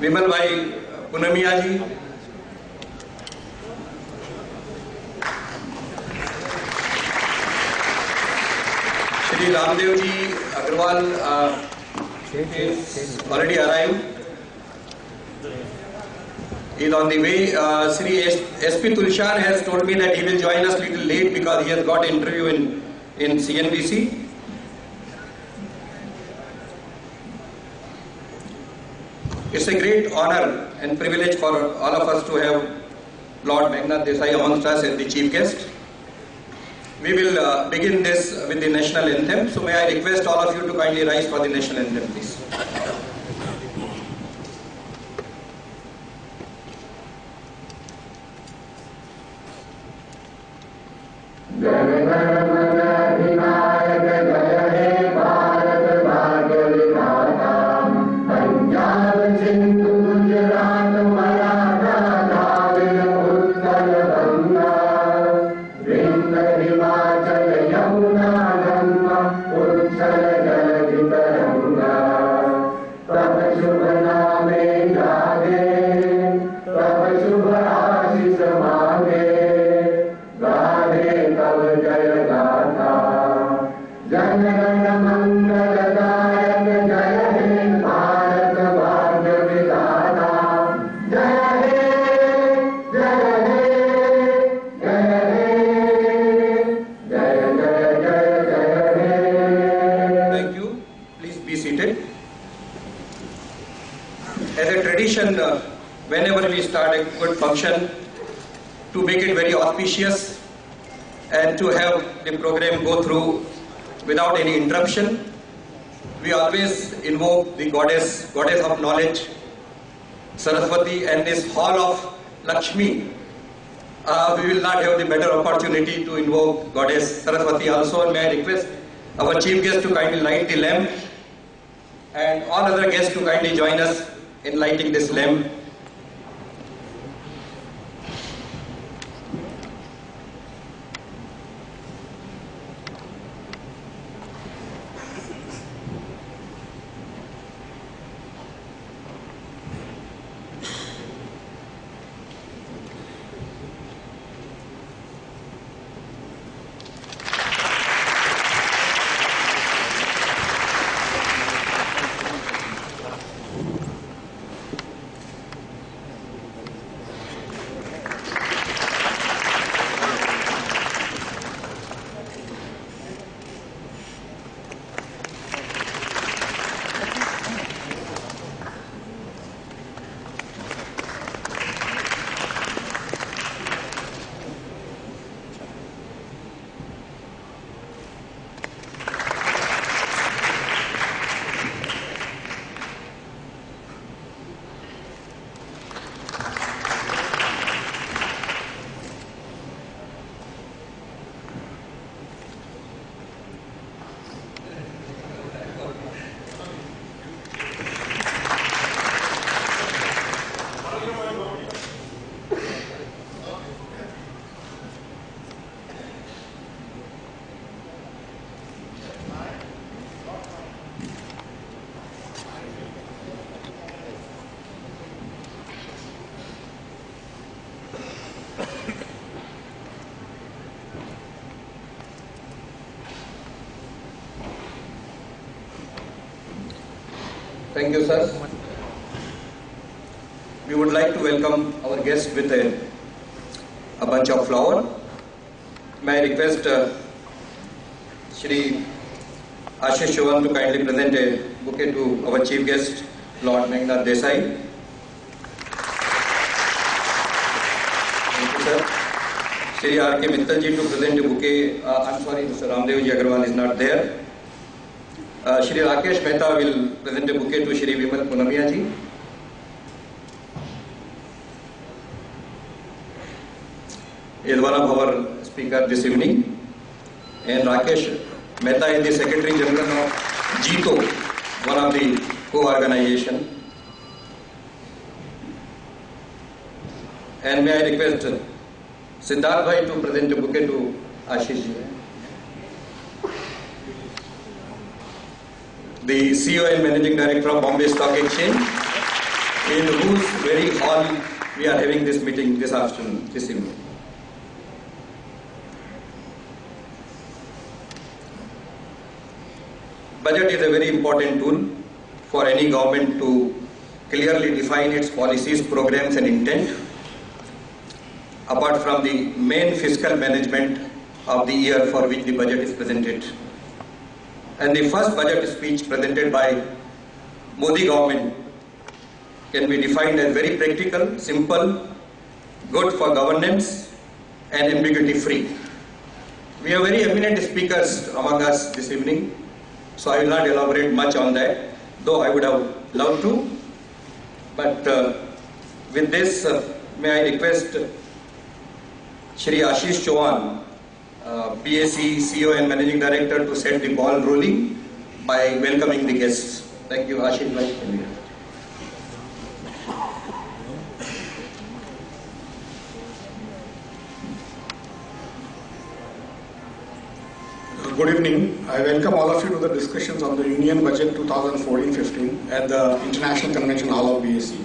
विमल भाई पूनमिया जी, Shri Ramdev ji Agarwal is already arrived. Is on the way. Sri SP Tulshan has told me that he will join us little late because he has got interview in CNBC. It's a great honor and privilege for all of us to have Lord Meghnad Desai amongst us as the chief guest. We will begin this with the national anthem. So may I request all of you to kindly rise for the national anthem, please. Whenever we start a good function, to make it very auspicious and to have the program go through without any interruption, we always invoke the goddess of knowledge, Saraswati, and this hall of Lakshmi. We will not have the better opportunity to invoke goddess Saraswati also. And may I request our chief guest to kindly light the lamp, and all other guests to kindly join us in lighting this lamp. Thank you, sir. We would like to welcome our guest with a bunch of flowers. May I request Shri Ashish Chavan to kindly present a bouquet to our chief guest, Lord Meghnad Desai. Thank you, sir. Shri R.K. Mittal ji to present a bouquet. I'm sorry, Mr. Ramdev ji Agarwal is not there. Shri Rakesh Mehta will present a bouquet to Shri Vimal Punamiya ji. He is one of our speakers this evening. And Rakesh Mehta is the Secretary General of JITO, one of the co-organization. And may I request Siddharth Bhai to present a bouquet to Ashish ji. The CEO and Managing Director of Bombay Stock Exchange, in whose very hall we are having this meeting this afternoon, this evening. Budget is a very important tool for any government to clearly define its policies, programs and intent, apart from the main fiscal management of the year for which the budget is presented. And the first budget speech presented by Modi government can be defined as very practical, simple, good for governance and ambiguity free. We have very eminent speakers among us this evening, so I will not elaborate much on that, though I would have loved to. But with this, may I request Shri Ashish Chauhan, BAC CEO and Managing Director, to set the ball rolling by welcoming the guests. Thank you, Ashish. Good evening. I welcome all of you to the discussions on the Union Budget 2014-15 at the International Convention Hall of BAC.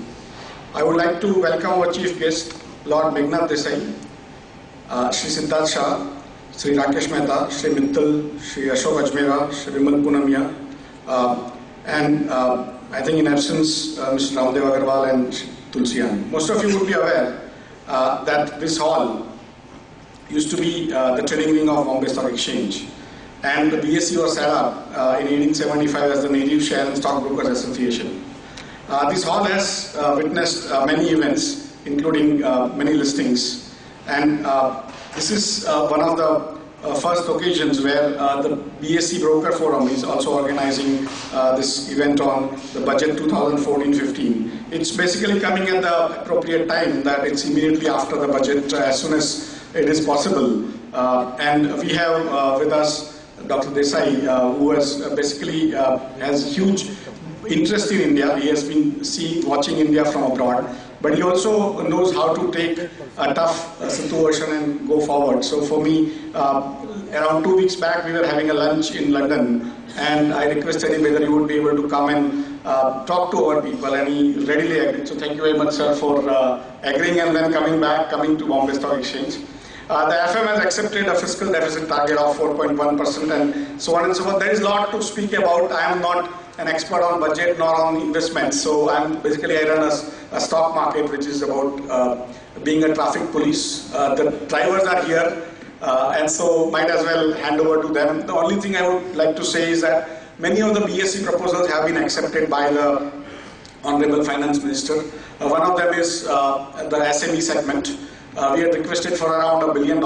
I would like to welcome our chief guest, Lord Meghnad Desai, Shri Siddharth Shah, Shri Rakesh Mehta, Shri Mittal, Shri Ashok Ajmera, Shri Vimal Punamia, and I think in absence, Mr. Ramdev Agarwal and Tulsian. Most of you would be aware that this hall used to be the trading wing of Bombay Stock Exchange. And the BSE was set up in 1875 as the Native Share and Stockbrokers Association. This hall has witnessed many events, including many listings. And this is one of the first occasions where the BSE Broker Forum is also organizing this event on the budget 2014-15. It's basically coming at the appropriate time, that it's immediately after the budget, as soon as it is possible. And we have with us Dr. Desai, who has basically has huge interest in India. He has been watching India from abroad, but he also knows how to take a tough situation and go forward. So for me, around 2 weeks back, we were having a lunch in London, and I requested him whether he would be able to come and talk to our people, and he readily agreed. So thank you very much, sir, for agreeing and then coming to Bombay Stock Exchange. The FM has accepted a fiscal deficit target of 4.1% and so on and so forth. There is a lot to speak about. I am not an expert on budget nor on investments, so I run a stock market, which is about being a traffic police. The drivers are here, and so might as well hand over to them. The only thing I would like to say is that many of the BSE proposals have been accepted by the Honorable Finance Minister. One of them is the SME segment. We had requested for around $1 billion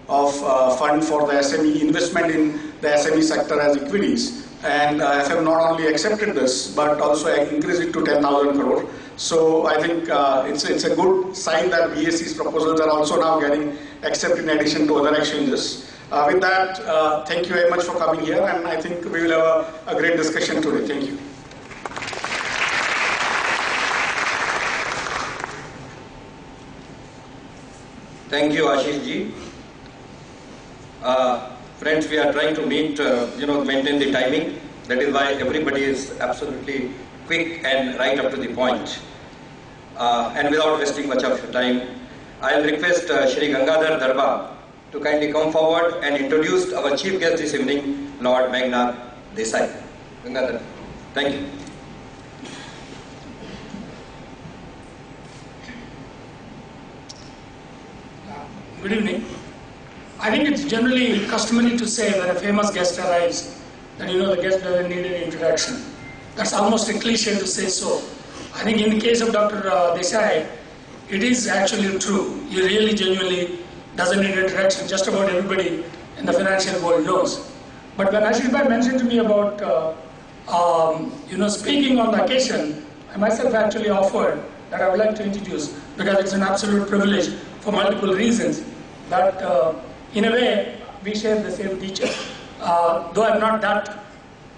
of fund for the SME investment in the SME sector as equities, and FM not only accepted this but also increased it to 10,000 crore. So I think it's a good sign that BSE's proposals are also now getting accepted in addition to other exchanges. With that, thank you very much for coming here, and I think we will have a great discussion today. Thank you. Thank you, Ashish ji. Friends, we are trying to maintain the timing. That is why everybody is absolutely quick and right up to the point. And without wasting much of your time, I will request Shri Gangadhar Darba to kindly come forward and introduce our chief guest this evening, Lord Meghnad Desai. Gangadhar, thank you. Good evening. I think it's generally customary to say when a famous guest arrives that the guest doesn't need any introduction. That's almost a cliche to say so. I think in the case of Dr. Desai, it is actually true. He really genuinely doesn't need introduction. Just about everybody in the financial world knows. But when Ashish Bhai mentioned to me about speaking on the occasion, I myself actually offered that I would like to introduce, because it's an absolute privilege for multiple reasons, that in a way we share the same teacher. Though I'm not that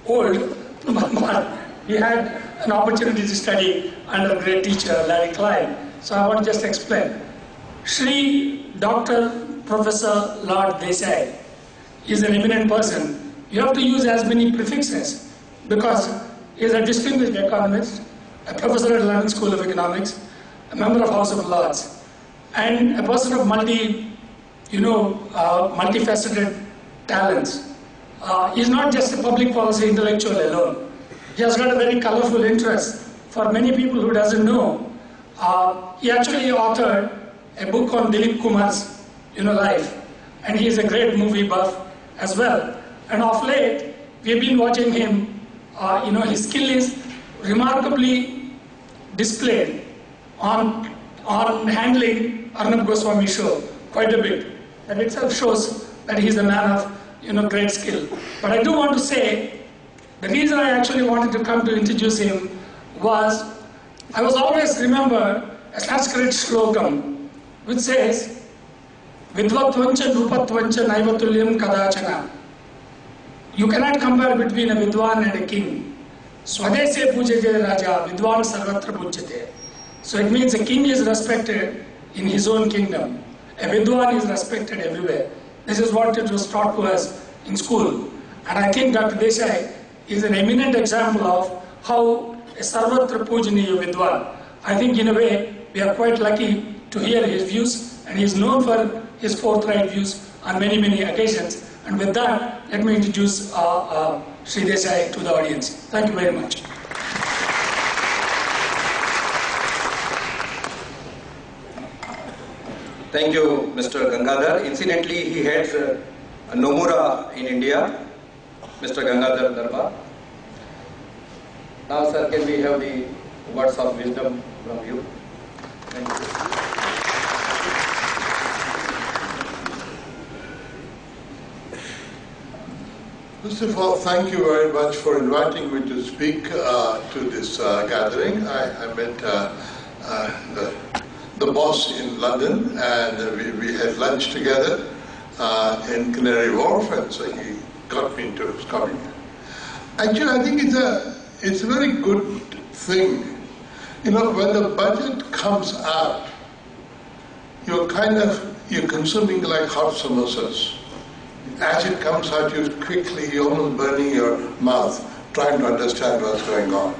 old, but we had an opportunity to study under a great teacher, Larry Klein. So I want to just explain. Shri Dr. Professor Lord Desai is an eminent person. You have to use as many prefixes because he is a distinguished economist, a professor at London School of Economics, a member of House of Lords, and a person of multifaceted talents. He's not just a public policy intellectual alone. He has got a very colorful interest. For many people who doesn't know, he actually authored a book on Dilip Kumar's life, and he is a great movie buff as well. And of late, we have been watching him. His skill is remarkably displayed on handling Arnab Goswami's show quite a bit. That itself shows that he is a man of great skill. But I do want to say, the reason I actually wanted to come to introduce him was, I was always remember a Sanskrit shlokam which says, Vidvatvancha Nrupatvancha Naivatulyam Kadachana. You cannot compare between a Vidwan and a king. Swadese Pujate Raja, Vidwan Sarvatra Pujate. So it means a king is respected in his own kingdom. A Vidwan is respected everywhere. This is what it was taught to us in school. And I think Dr. Desai is an eminent example of how a Sarvatra Pujaniya Vidwan. I think in a way, we are quite lucky to hear his views, and he is known for his forthright views on many, many occasions. And with that, let me introduce Sri Desai to the audience. Thank you very much. Thank you, Mr. Gangadhar. Incidentally, he heads Nomura in India, Mr. Gangadhar Darbar. Now, sir, can we have the words of wisdom from you? Thank you. First of all, thank you very much for inviting me to speak to this gathering. I met the boss in London, and we had lunch together in Canary Wharf, and so he got me into coming. Actually, I think it's a very good thing. When the budget comes out, you're consuming like hot samosas. As it comes out, you're almost burning your mouth trying to understand what's going on.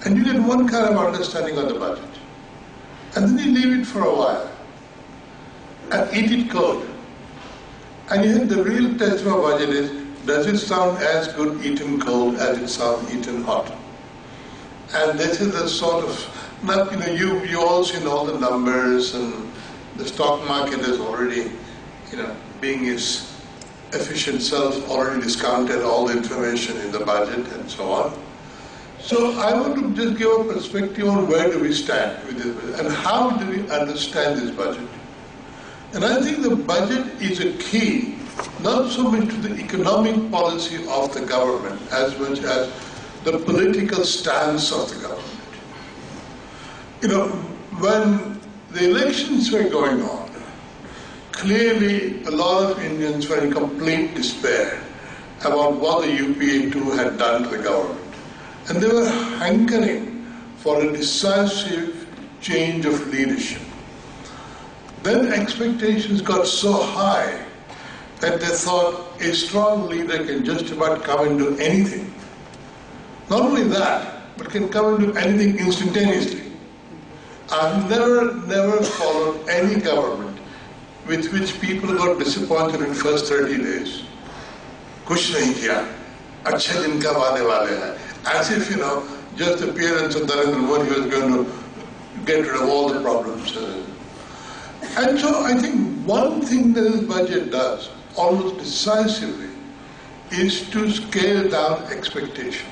And you get one kind of understanding of the budget. And then you leave it for a while and eat it cold. And yet the real test of a budget is, does it sound as good eaten cold as it sounds eaten hot? And this is the sort of, you all seen all the numbers, and the stock market is already, being its efficient self, already discounted all the information in the budget and so on. So I want to just give a perspective on where do we stand with this, and how do we understand this budget. And I think the budget is a key, not so much to the economic policy of the government, as much as the political stance of the government. When the elections were going on, clearly a lot of Indians were in complete despair about what the UPA 2 had done to the government. And they were hankering for a decisive change of leadership. Then expectations got so high that they thought a strong leader can just about come and do anything. Not only that, but can come and do anything instantaneously. I've never followed any government with which people got disappointed in the first 30 days. Kuch nahi kiya, achhe din kab aane wale hain. As if, just the appearance of Narendra Modi was going to get rid of all the problems. And so I think one thing that this budget does, almost decisively, is to scale down expectations.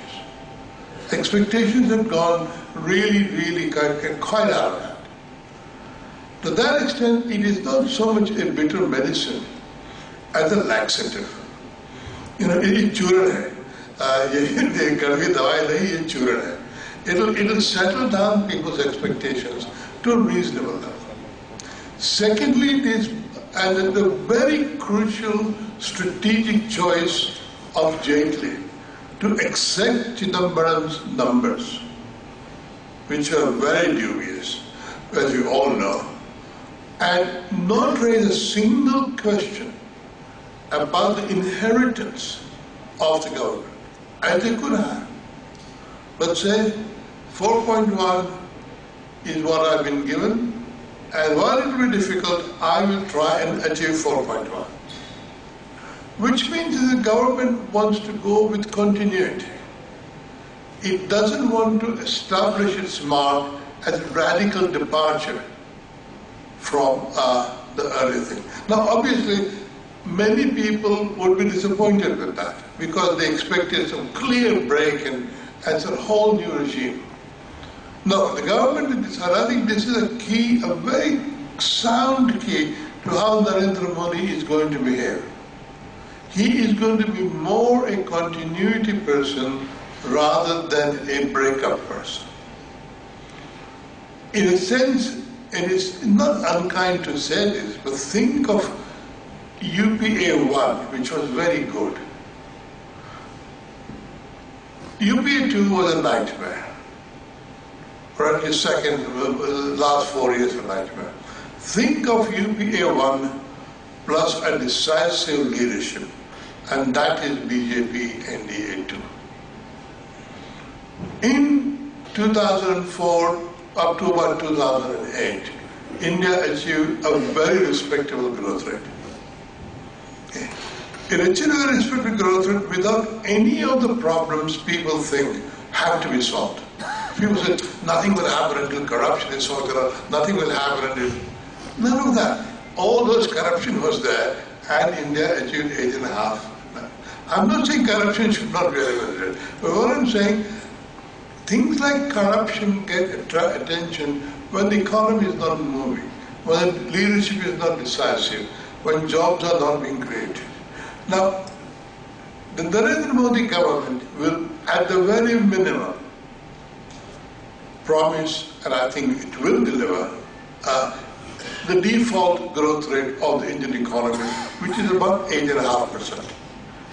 Expectations have gone really quite out of hand. To that extent, it is not so much a bitter medicine as a laxative. It churan hai. It'll settle down people's expectations to a reasonable level. Secondly, it is the very crucial strategic choice of Jaitley to accept Chidambaram's numbers, which are very dubious, as you all know, and not raise a single question about the inheritance of the government, as they could have. But say, 4.1 is what I've been given, and while it will be difficult, I will try and achieve 4.1. Which means that the government wants to go with continuity. It doesn't want to establish its mark as a radical departure from the earlier thing. Now, obviously, many people would be disappointed with that because they expected some clear break and some whole new regime. No, the government decided, I think this is a key, a very sound key to how Narendra Modi is going to behave. He is going to be more a continuity person rather than a breakup person. In a sense, it is not unkind to say this, but think of UPA 1, which was very good. UPA 2 was a nightmare. Or at least last 4 years a nightmare. Think of UPA 1 plus a decisive leadership, and that is BJP NDA 2. In 2004 up to about 2008, India achieved a very respectable growth rate. Okay. It achieved a very respectable growth rate without any of the problems people think have to be solved. People say nothing will happen until corruption is sorted out, nothing will happen until... None of that. All those corruption was there, and India achieved 8.5. I'm not saying corruption should not be eliminated, but what I'm saying, things like corruption get attention when the economy is not moving, when the leadership is not decisive, when jobs are not being created. Now, the Narendra Modi government will, at the very minimum, promise, and I think it will deliver, the default growth rate of the Indian economy, which is about 8.5%.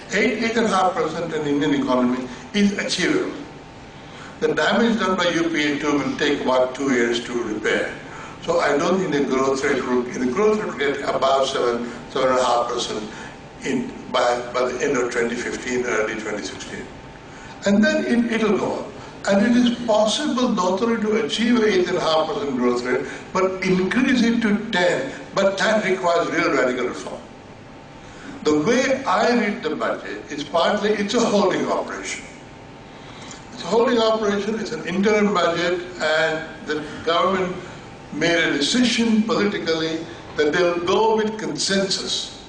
8.5% in the Indian economy is achievable. The damage done by UPA 2 will take about 2 years to repair. So I don't think the growth rate will get above 7.5% by the end of 2015, early 2016. And then it'll go on. And it is possible not only to achieve 8.5% growth rate, but increase it to 10, but that requires real radical reform. The way I read the budget is partly, it's a holding operation. It's a holding operation, it's an interim budget, and the government made a decision politically that they will go with consensus.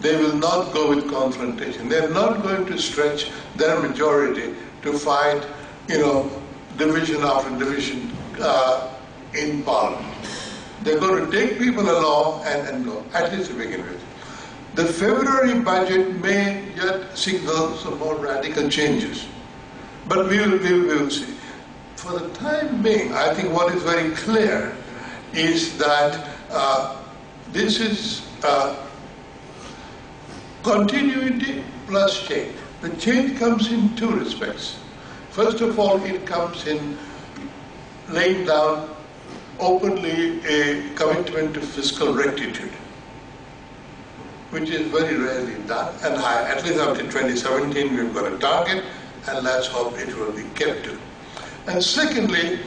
They will not go with confrontation. They're not going to stretch their majority to fight, division after division in Parliament. They're going to take people along and go, at least to begin with. The February budget may yet signal some more radical changes, but we will see. For the time being, I think what is very clear is that this is continuity plus change. The change comes in two respects. First of all, it comes in laying down openly a commitment to fiscal rectitude, which is very rarely done, and at least up to 2017 we've got a target, and let's hope it will be kept to. And secondly,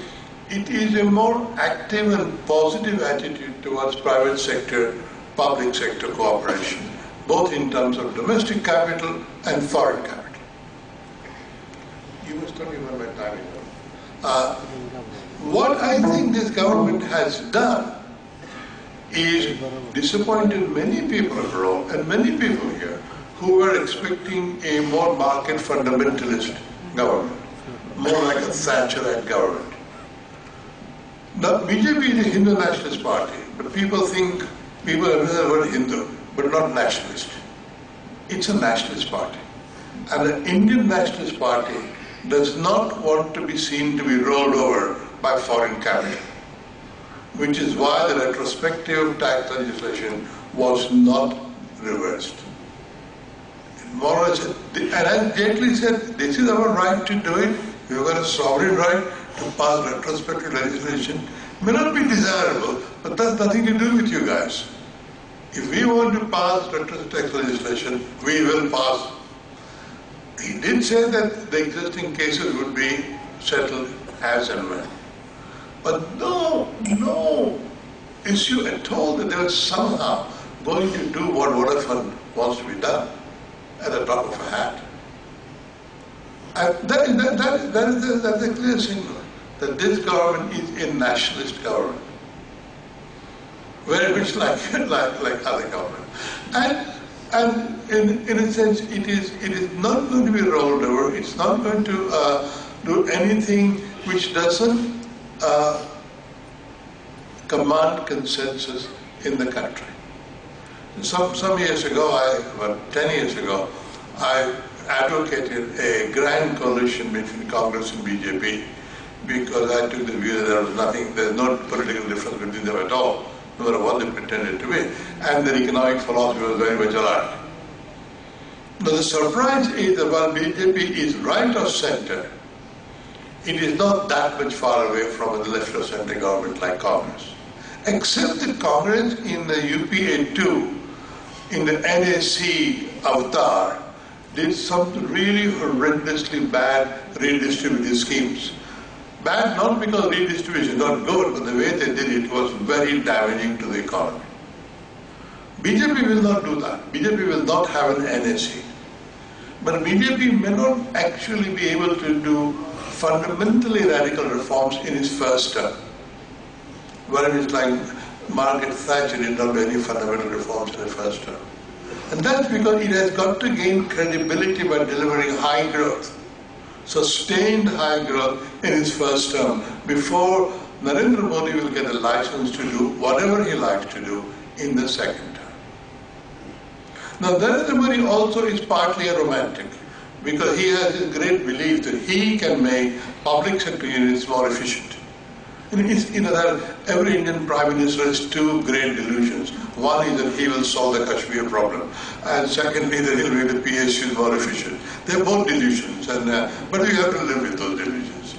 it is a more active and positive attitude towards private sector, public sector cooperation, both in terms of domestic capital and foreign capital. You must tell me when my time is up. What I think this government has done is disappointed many people abroad and many people here who were expecting a more market fundamentalist government, more like a Thatcherite government. Now, BJP is a Hindu nationalist party, but people have heard the word Hindu, but not nationalist. It's a nationalist party. And an Indian nationalist party does not want to be seen to be rolled over by foreign capital, which is why the retrospective tax legislation was not reversed. More or less, and as Jaitley said, this is our right to do it. We've got a sovereign right to pass retrospective legislation. It may not be desirable, but that's nothing to do with you guys. If we want to pass retrospective legislation, we will pass. He did say that the existing cases would be settled as and when. But no issue at all that they were somehow going to do what Vodafone wants to be done at the drop of a hat. And that is a clear signal that this government is a nationalist government, very much like other governments. And in a sense, it is not going to be rolled over. It's not going to do anything which doesn't command consensus in the country. Some years ago, about 10 years ago, I advocated a grand coalition between Congress and BJP because I took the view that there's no political difference between them at all, no matter what they pretended to be, and their economic philosophy was very much alike. But the surprise is that while BJP is right of center, it is not that much far away from a left of center government like Congress. Except that Congress in the UPA 2, in the NAC avatar, did some really horrendously bad redistributive schemes. Bad not because redistribution is not good, but the way they did it was very damaging to the economy. BJP will not do that. BJP will not have an NAC. But BJP may not actually be able to do fundamentally radical reforms in its first term. Where it is like Margaret Thatcher did not do any fundamental reforms in the first term. And that's because it has got to gain credibility by delivering high growth, sustained high growth in its first term, before Narendra Modi will get a license to do whatever he likes to do in the second term. Now, Narendra Modi also is partly a romantic, because he has this great belief that he can make public sector units more efficient. That every Indian Prime Minister has two great delusions. One is that he will solve the Kashmir problem, and secondly that he will make the PSUs more efficient. They're both delusions, but we have to live with those delusions.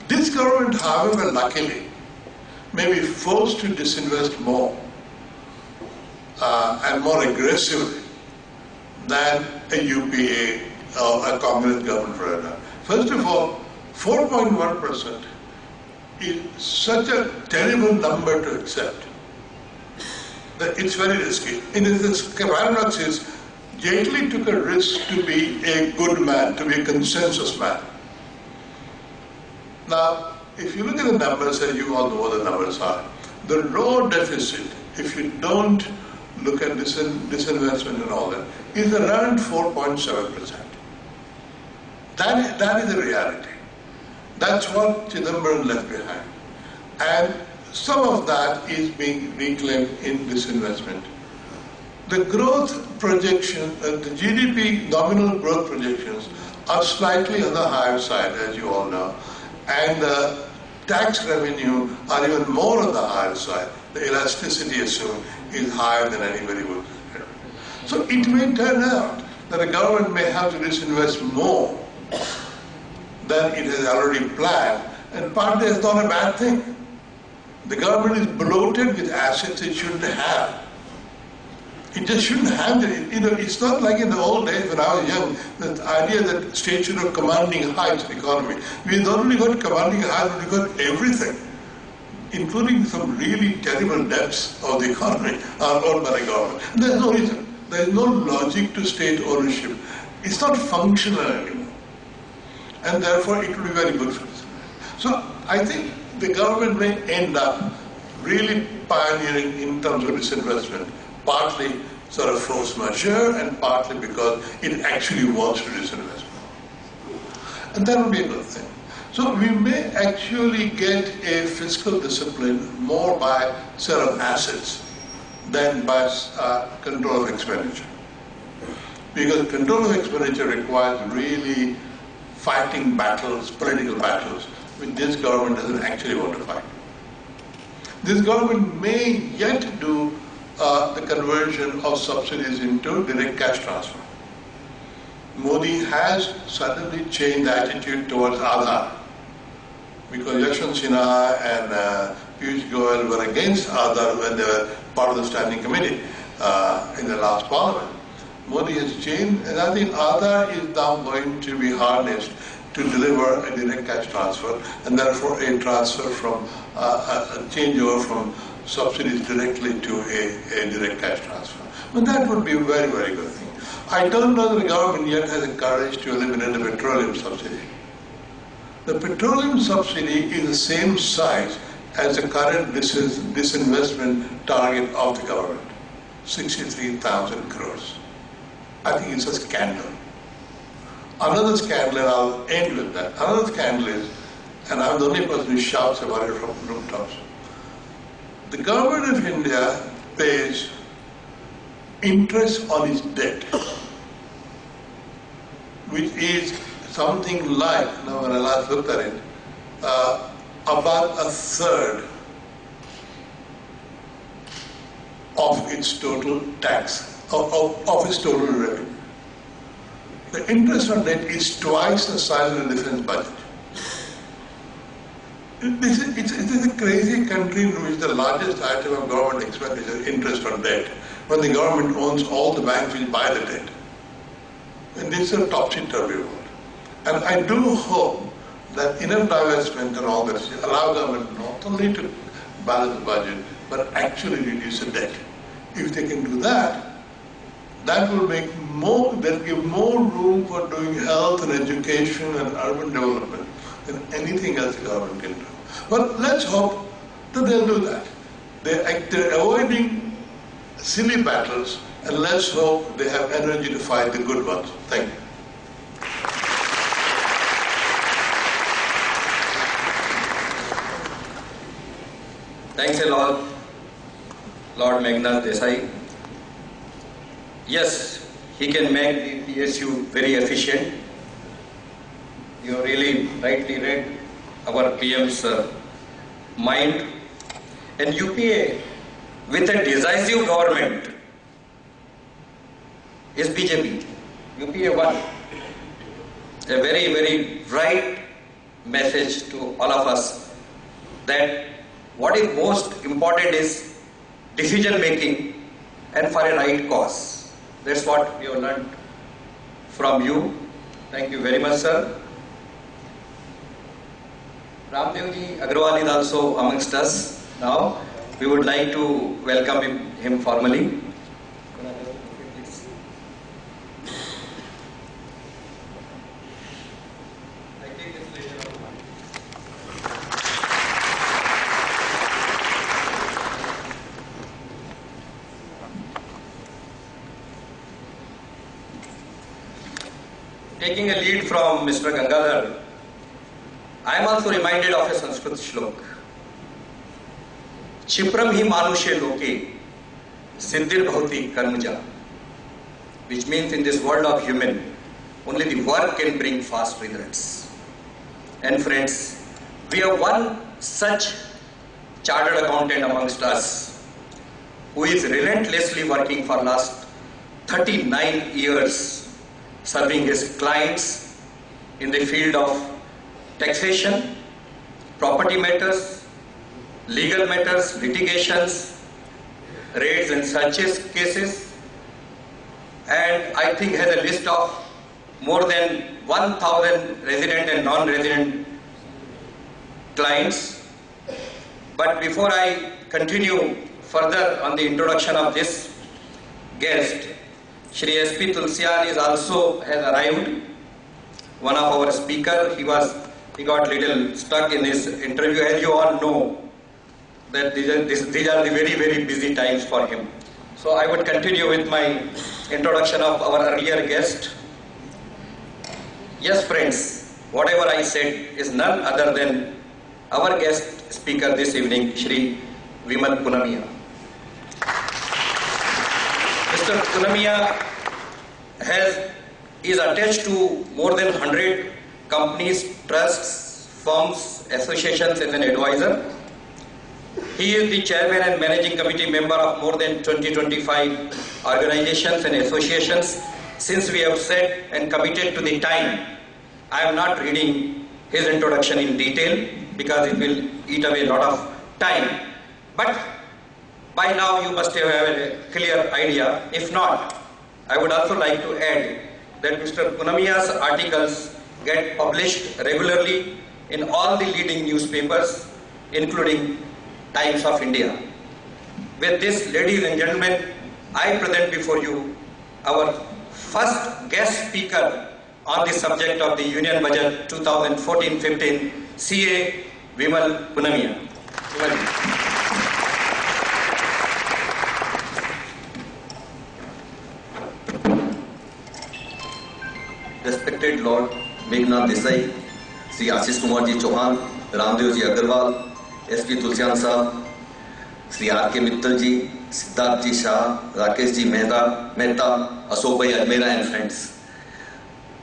This government, however, luckily, may be forced to disinvest more and more aggressively than a UPA or a Congress government would have done. First of all, 4.1% is such a terrible number to accept that it's very risky. In this paradox is, Jaitley took a risk to be a good man, to be a consensus man. Now, if you look at the numbers, and you all know what the numbers are, the raw deficit, if you don't look at disinvestment and all that, is around 4.7%. That is the reality. That's what Chidambaram left behind. And some of that is being reclaimed in disinvestment. The growth projection, the GDP nominal growth projections are slightly on the higher side, as you all know. And the tax revenue are even more on the higher side. The elasticity assumed is higher than anybody would expect. So it may turn out that the government may have to disinvest more than it has already planned, and partly it's not a bad thing. The government is bloated with assets it shouldn't have. It just shouldn't have it. It's not like in the old days when I was young, the idea that states should have commanding heights in the economy. We not only got commanding heights, but we got everything, including some really terrible debts of the economy are owned by the government. And there's no reason. There's no logic to state ownership. It's not functional anymore. And therefore it will be very good for us. So I think the government may end up really pioneering in terms of disinvestment, partly sort of force majeure and partly because it actually wants to disinvest. And that would be a good thing. So we may actually get a fiscal discipline more by sale of assets than by control of expenditure. Because control of expenditure requires really fighting battles, political battles, which this government doesn't actually want to fight. This government may yet do the conversion of subsidies into direct cash transfer. Modi has suddenly changed the attitude towards Aadhaar, because Yashwant Sinha and Piyush Goyal were against Aadhaar when they were part of the standing committee in the last parliament. Modi has changed, and I think Aadhaar is now going to be harnessed to deliver a direct cash transfer, and therefore a transfer from a changeover from subsidies directly to a direct cash transfer. But that would be a very, very good thing. I don't know that the government yet has the courage to eliminate the petroleum subsidy. The petroleum subsidy is the same size as the current disinvestment target of the government, 63,000 crores. I think it's a scandal. Another scandal, and I'll end with that, another scandal is, and I'm the only person who shouts about it from rooftops, the government of India pays interest on its debt, which is something like, now when I last looked at it, about a third of its total tax, of its total revenue. The interest on debt is twice the size of the defense budget. It is a crazy country in which the largest item of government expenditure is interest on debt, when the government owns all the banks which buy the debt. And this is a topsy-turvy world. And I do hope that enough divestment and all this allow government not only to balance the budget, but actually reduce the debt. If they can do that, that will make more, they'll give more room for doing health and education and urban development than anything else the government can do. But let's hope that they'll do that. They're avoiding silly battles, and let's hope they have energy to fight the good ones. Thank you. Thanks a lot, Lord Meghnad Desai. Yes, he can make the PSU very efficient. You really rightly read our PM's mind. And UPA, with a decisive government, is BJP. UPA won. A very, very right message to all of us that what is most important is decision making and for a right cause. That's what we have learned from you. Thank you very much, sir. Ramdevji Agrawal is also amongst us now. We would like to welcome him formally. Taking a lead from Mr. Gangadhar, I am also reminded of a Sanskrit shlok. Chipram hi manushe loke, siddhir bhavati karmaja, which means in this world of human, only the work can bring fast results. And friends, we have one such chartered accountant amongst us who is relentlessly working for last 39 years serving his clients in the field of taxation, property matters, legal matters, litigations, raids and searches cases, and I think has a list of more than 1,000 resident and non-resident clients. But before I continue further on the introduction of this guest, Shri S.P. Tulsian has arrived, one of our speaker. He got little stuck in his interview. As you all know, that these are the very, very busy times for him. So I would continue with my introduction of our earlier guest. Yes, friends, whatever I said is none other than our guest speaker this evening, Shri Vimal Punamiya. Mr. Punamiya is attached to more than 100 companies, trusts, firms, associations as an advisor. He is the chairman and managing committee member of more than 20-25 organizations and associations. Since we have said and committed to the time, I am not reading his introduction in detail because it will eat away a lot of time. But by now you must have a clear idea. If not, I would also like to add that Mr. Punamiya's articles get published regularly in all the leading newspapers, including Times of India. With this, ladies and gentlemen, I present before you our first guest speaker on the subject of the Union Budget 2014-15, CA Vimal Punamiya. Respected Lord Meghnad Desai, Sri Ashish Kumar ji Chauhan, Ramdev ji Agarwal, SP Tulsian Sahab, Sri R.K. Mittal ji, Siddharth ji Shah, Rakesh ji Mehta, Ashok bhai Ajmera and friends.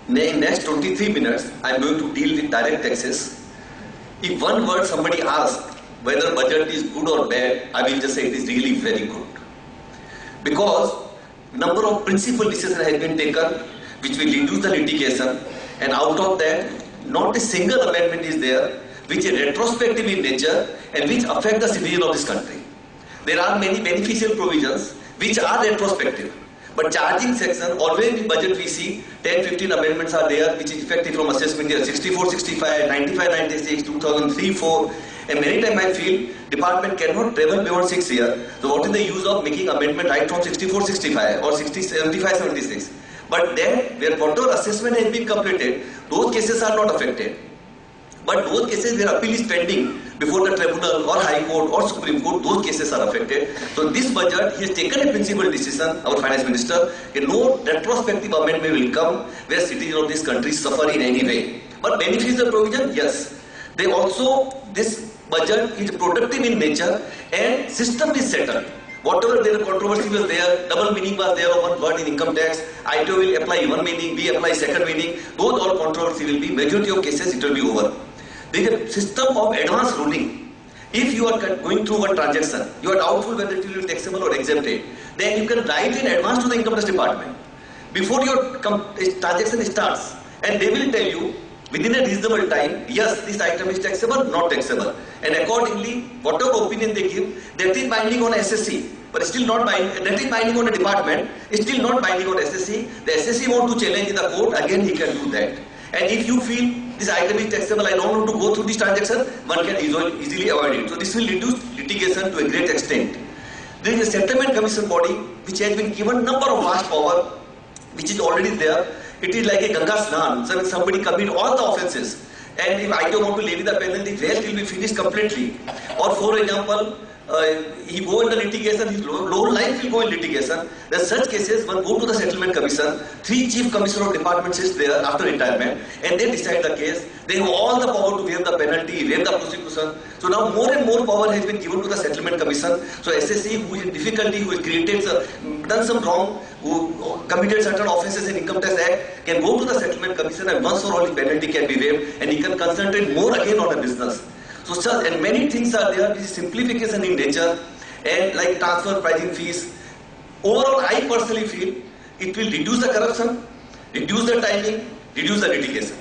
In next 23 minutes, I am going to deal with direct taxes. If one word somebody asks whether budget is good or bad, I will just say it is really very good. Because number of principal decisions have been taken which will reduce the litigation, and out of that, not a single amendment is there which is retrospective in nature and which affect the citizens of this country. There are many beneficial provisions which are retrospective. But charging section, always in budget we see 10-15 amendments are there which is effective from assessment year 64-65, 95-96, 2003-4, and many times I feel department cannot travel beyond 6 years. So what is the use of making amendment right from 64-65 or 75-76? But then, where whatever assessment has been completed, those cases are not affected. But those cases where appeal is pending before the tribunal or High Court or Supreme Court, those cases are affected. So this budget, he has taken a principal decision, our Finance Minister, that no retrospective amendment will come where citizens of this country suffer in any way. But beneficial provision, yes. They also, this budget is productive in nature and system is settled. Whatever there controversy was there, double meaning was there of one word in income tax, ITO will apply one meaning, we apply second meaning, those all controversy will be, majority of cases it will be over. There is a system of advance ruling. If you are going through one transaction, you are doubtful whether it will be taxable or exempted, then you can write in advance to the income tax department before your transaction starts, and they will tell you within a reasonable time, yes, this item is taxable, not taxable. And accordingly, whatever opinion they give, that is binding on SSC, but still not binding, that is binding on a department, still not binding on SSC. The SSC want to challenge in the court, again he can do that. And if you feel this item is taxable, I don't want to go through this transaction, one can easily avoid it. So this will reduce litigation to a great extent. There is a settlement commission body which has been given number of vast power, which is already there. It is like a Ganga Snan, so when somebody commit all the offences, and if I don't want to levy the penalty, rest will be finished completely. Or for example, he go in the litigation, his whole life will go in litigation. There are such cases, one go to the settlement commission, 3 chief commissioner of departments is there after retirement, and they decide the case. They have all the power to waive the penalty, waive the prosecution. So now more and more power has been given to the settlement commission. So SSC, who is in difficulty, who has created, done some wrong, who committed certain offences in Income Tax Act, can go to the settlement commission and once for all the penalty can be waived, and he can concentrate more again on the business. So sir, and many things are there which is simplification in nature, and like transfer pricing fees. Overall, I personally feel it will reduce the corruption, reduce the timing, reduce the litigation.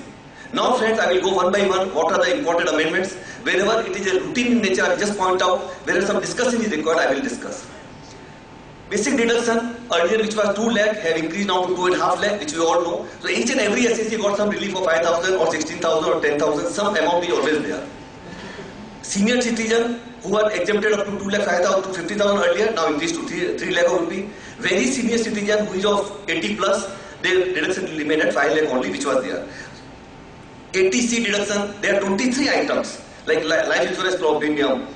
Now friends, I will go one by one what are the important amendments. Wherever it is a routine in nature, I will just point out. Wherever some discussion is required, I will discuss. Basic deduction, earlier which was 2 lakh, have increased now to 2.5 lakh, which we all know. So each and every SSC got some relief of 5,000 or 16,000 or 10,000, some amount is always there. Senior citizen who are exempted up to 2 lakh 5,000 to 50,000 earlier, now increased to 3 lakh rupee. Very senior citizen who is of 80 plus, their deduction will remain at 5 lakh only, which was there. 80C deduction, there are 23 items like life insurance premium,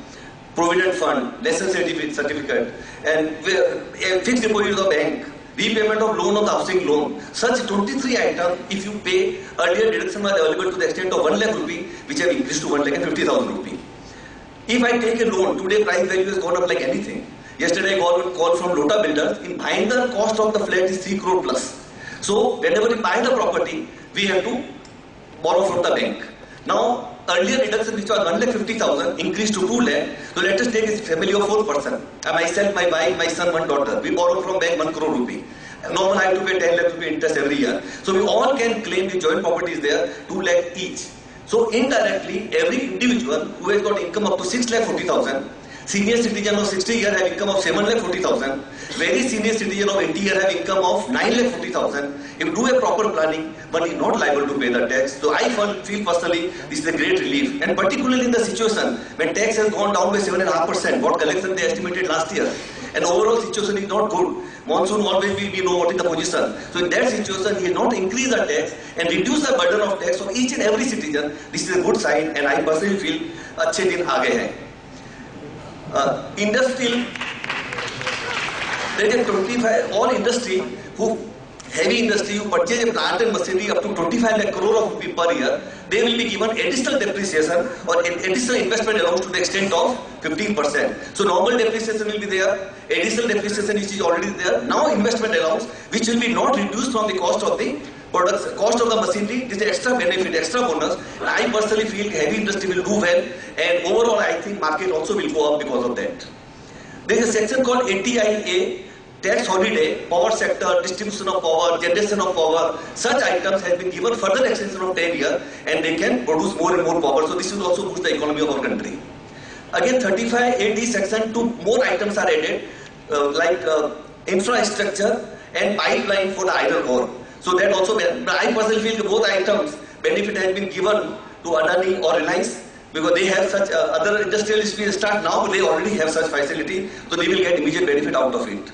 provident fund, lesson certificate, and fixed deposit of the bank, repayment of loan of the housing loan. Such 23 items, if you pay, earlier deduction was available to the extent of 1 lakh rupee, which have increased to 1,50,000 rupee. If I take a loan, today price value has gone up like anything. Yesterday I got a call from Lota Builders. In buying the cost of the flat is 3 crore plus. So whenever we buy the property, we have to borrow from the bank. Now earlier deduction which was 1,50,000 increased to 2 lakh. So let us take a family of 4 person. Myself, my wife, my son, 1 daughter. We borrow from bank 1 crore rupee. Normal I have to pay 10 lakh rupee interest every year. So we all can claim the joint property is there, 2 lakh each. So indirectly, every individual who has got income up to 6,40,000, Senior citizen of 60 years have income of 7,40,000. Very senior citizen of 80 years have income of 9,40,000. If you do a proper planning, one is not liable to pay the tax. So I feel personally this is a great relief. And particularly in the situation when tax has gone down by 7.5%, what collection they estimated last year. And overall situation is not good. Monsoon always we know what is the position. So in that situation, he has not increased the tax and reduced the burden of tax of each and every citizen. This is a good sign, and I personally feel अच्छे दिन आ गए हैं. Industrial, there is 25 all industry who heavy industry who purchase a plant and machinery up to 25 lakh crore of rupee per year, they will be given additional depreciation or additional investment allowance to the extent of 15%. So normal depreciation will be there, additional depreciation which is already there. Now investment allowance which will be not reduced from the cost of the products, cost of the machinery. This is extra benefit, extra bonus. And I personally feel heavy industry will do well, and overall I think market also will go up because of that. There is a section called ATIA. Tax holiday, power sector, distribution of power, generation of power, such items have been given further extension of 10 years and they can produce more and more power. So this will also boost the economy of our country. Again 35 AD section 2 more items are added like infrastructure and pipeline for the iron ore. So that also, I personally feel both items benefit has been given to Adani or Reliance because they have such other industrialists will start now, they already have such facility, so they will get immediate benefit out of it.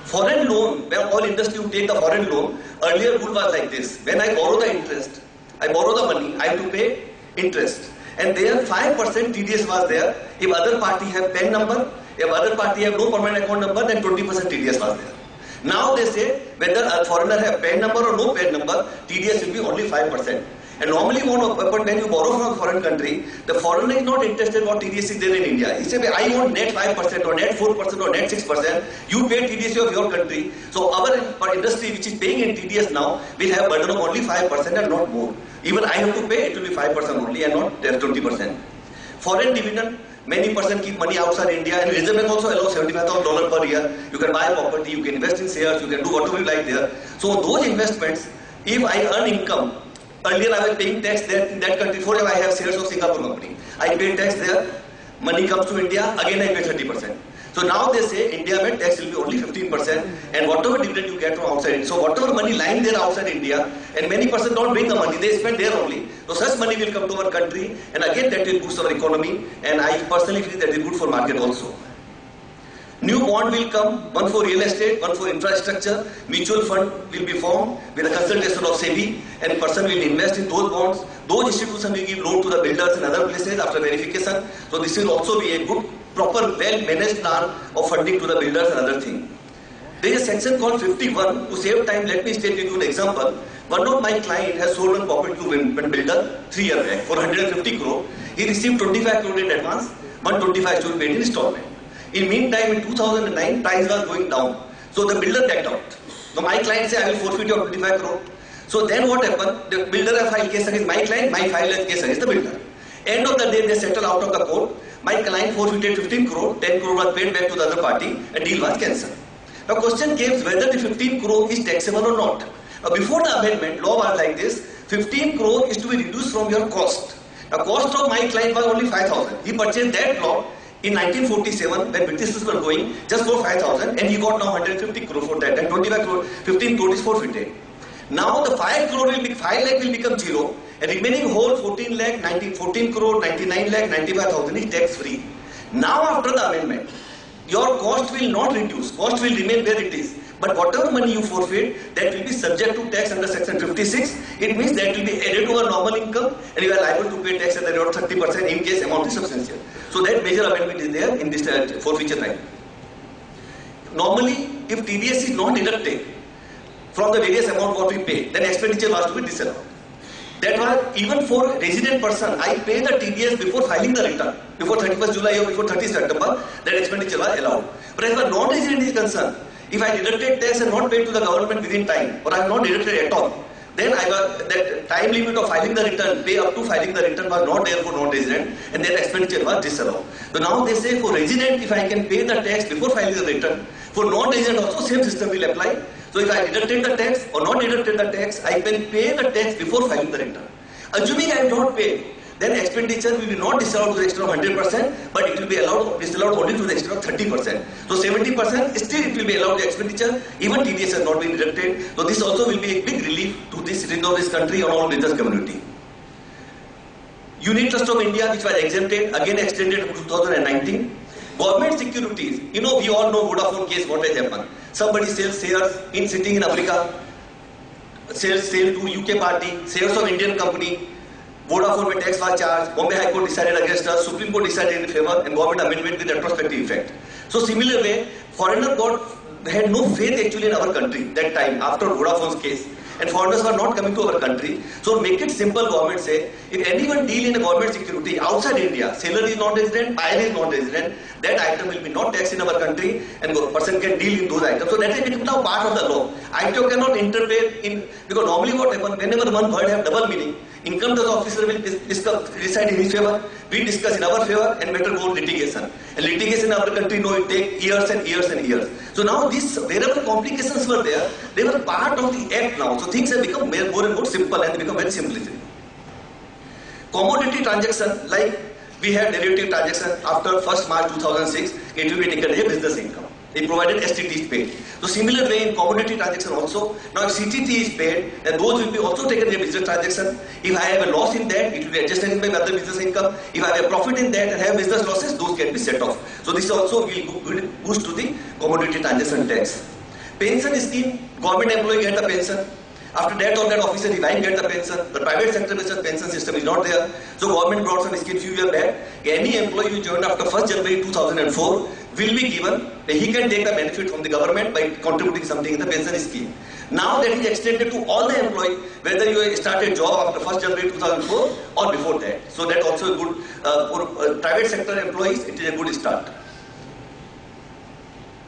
Foreign loan, where all industry would take the foreign loan, earlier rule was like this. When I borrow the interest, I borrow the money, I have to pay interest. And there 5% TDS was there. If other party have PAN number, if other party have no permanent account number, then 20% TDS was there. Now they say whether a foreigner have PAN number or no PAN number, TDS will be only 5%. And normally when you borrow from a foreign country, the foreigner is not interested what TDS is there in India. He says, I want net 5% or net 4% or net 6%. You pay TDS of your country. So our industry which is paying in TDS now will have burden of only 5% and not more. Even I have to pay, it will be 5% only and not 20%. Foreign dividend, many person keep money outside India, and Reserve Bank also allows $75,000 per year. You can buy property, you can invest in shares, you can do whatever you like there. So those investments, if I earn income, earlier I was paying tax there in that country. Forever I have shares of Singapore company. I pay tax there. Money comes to India. Again I pay 30%. So now they say India में tax will be only 15%, and whatever dividend you get from outside. So whatever money lying there outside India, and many persons don't bring the money. They spend there only. So such money will come to our country, and again that will boost our economy. And I personally feel that is good for market also. New bond will come, one for real estate, one for infrastructure. Mutual fund will be formed with a consultation of SEBI, and person will invest in those bonds. Those institutions will give loan to the builders and other places after verification. So this will also be a good, proper, well-managed plan of funding to the builders and other things. There is a section called 51. To save time, let me state you an example. One of my client has sold one property to one builder 3 years back for 150 crore. He received 25 crore in advance, 125 crore paid in installment. In meantime, in 2009, price was going down. So the builder backed out. So my client said, I will forfeit your 25 crore. So then what happened? The builder have filed case against my client, my filed case against the builder. End of the day, they settled out of the court. My client forfeited 15 crore, 10 crore was paid back to the other party, and deal was cancelled. Now question came whether the 15 crore is taxable or not. Now before the amendment, law was like this, 15 crore is to be reduced from your cost. Now cost of my client was only 5,000. He purchased that plot in 1947 when Britishes were going just for 5,000, and he got now 150 crore for that, and 25 crore, 15 crore is forfeited. Now the 5 crore will be 5 lakh will become zero, and remaining whole 14 crore 99 lakh 95,000 is tax free. Now after the amendment, your cost will not reduce, cost will remain where it is. But whatever money you forfeit, that will be subject to tax under section 56. It means that will be added to our normal income, and you are liable to pay tax at the rate of 30% in case amount is substantial. So that major amendment is there in this forfeiture right. Normally, if TDS is not deducted from the various amount what we pay, then expenditure was to be disallowed. That was even for resident person, I pay the TDS before filing the return. Before 31st July or before 30th September, that expenditure was allowed. But as far as non-resident is concerned, if I deducted tax and not paid to the government within time, or I have not deducted at all, then that time limit of filing the return, pay up to filing the return was not there for non-resident, and that expenditure was disallowed. So now they say for resident, if I can pay the tax before filing the return, for non-resident also same system will apply. So if I deducted the tax or not deducted the tax, I can pay the tax before filing the return. Assuming I have not paid, then expenditure will be not disallowed to the extent of 100%, but it will be disallowed only to the extent of 30%. So 70% still it will be allowed the expenditure, even TDS has not been deducted. So this also will be a big relief to the citizens of this country and all business community. Unit Trust of India, which was exempted, again extended to 2019. Government securities, we all know Vodafone case, what has happened. Somebody sells shares sitting in Africa, sells to UK party, shares of Indian company, Vodafone with tax was charged, Bombay High Court decided against us, Supreme Court decided in favor, and government amendment with retrospective effect. So similar way, foreigner had no faith actually in our country that time after Vodafone's case. And foreigners were not coming to our country. So make it simple, government say, if anyone deal in a government security outside India, seller is not resident, buyer is not resident, that item will be not taxed in our country and the person can deal in those items. So that is now part of the law. ITO cannot interfere in, because normally what happens, whenever one word have double meaning, income tax officer will decide in his favor, we discuss in our favor and better go litigation. And litigation in our country, it takes years and years and years. So now wherever complications were there, they were part of the act now. So things have become more and more simple and they become very simplistic. Commodity transaction, like we had derivative transaction after 1st March 2006, it will be taken as a business income. They provided STT is paid. So similar way in commodity transaction also, now if CTT is paid, then those will be also taken as a business transaction. If I have a loss in that, it will be adjusted in my other business income. If I have a profit in that and have business losses, those can be set off. So this also will boost to the commodity transaction tax. Pension scheme, government employee get the pension. After that, on that officer, he might get the pension. The private sector pension system is not there. So government brought some scheme few years back. Any employee who joined after 1st January 2004 will be given, he can take the benefit from the government by contributing something in the pension scheme. Now that is extended to all the employees, whether you started job after 1st January 2004 or before that. So that also a good, for private sector employees, it is a good start.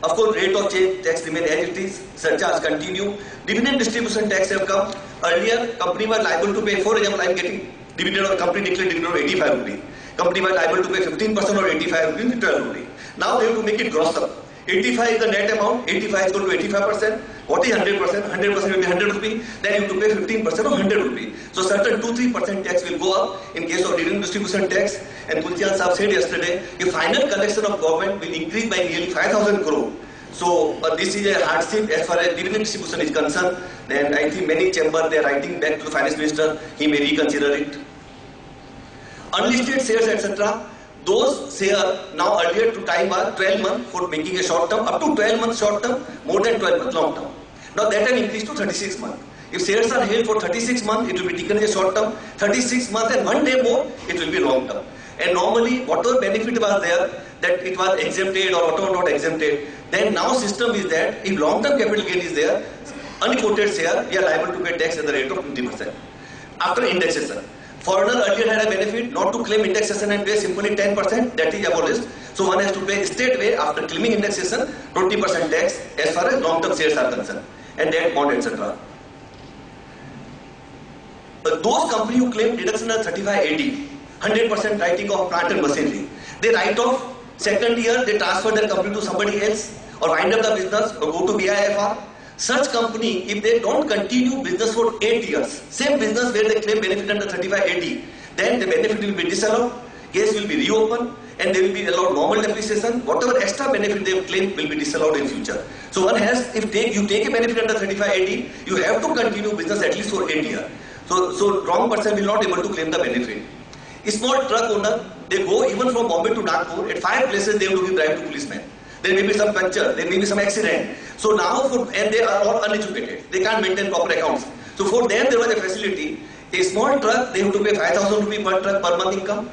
Of course, rate of change tax remain as it is, surcharge continue. Dividend distribution tax have come. Earlier, company was liable to pay, for example, I am getting dividend or company declared dividend of 85 rupees. Company was liable to pay 15% or 85 rupees, 12 rupees. Now they have to make it gross up. 85 is the net amount, 85 is going to 85%. What is 100%? 100% will be 100 rupees. Then you have to pay 15% of 100 rupees. So certain 2-3% tax will go up in case of dividend distribution tax. And Tulsian Saab said yesterday, the final collection of government will increase by nearly 5,000 crore. So this is a hardship as far as dividend distribution is concerned. Then I think many chambers, they are writing back to the finance minister, he may reconsider it. Unlisted shares, etc. Those shares now earlier to time are 12 months for making a short term, up to 12 months short term, more than 12 months long term. Now that have increased to 36 months. If shares are held for 36 months, it will be taken as a short term. 36 months and 1 day more, it will be long term. And normally, whatever benefit was there, that it was exempted or whatever not exempted, then now system is that if long term capital gain is there, unquoted share, we are liable to pay tax at the rate of 20%. After indexation. Foreigner earlier had a benefit not to claim indexation and pay simply 10%, that is abolished. So one has to pay straightway after claiming indexation 20% tax as far as long-term shares are concerned, and debt, bond, etc. Those companies who claim deduction of 35AD, 100% writing off plant and machinery, they write off, second year they transfer their company to somebody else or wind up the business or go to BIFR. Such company, if they don't continue business for 8 years, same business where they claim benefit under 35AD, then the benefit will be disallowed, case will be reopened, and they will be allowed normal depreciation. Whatever extra benefit they have claimed will be disallowed in future. So one has, if you take a benefit under 35AD, you have to continue business at least for 8 years. So wrong person will not able to claim the benefit. A small truck owner, they go even from Bombay to Nagpur, at 5 places they have to give bribe to policemen. There may be some puncture, there may be some accident. So now, and they are all uneducated. They can't maintain proper accounts. So for them there was a facility. A small truck, they have to pay 5,000 rupees per truck per month income.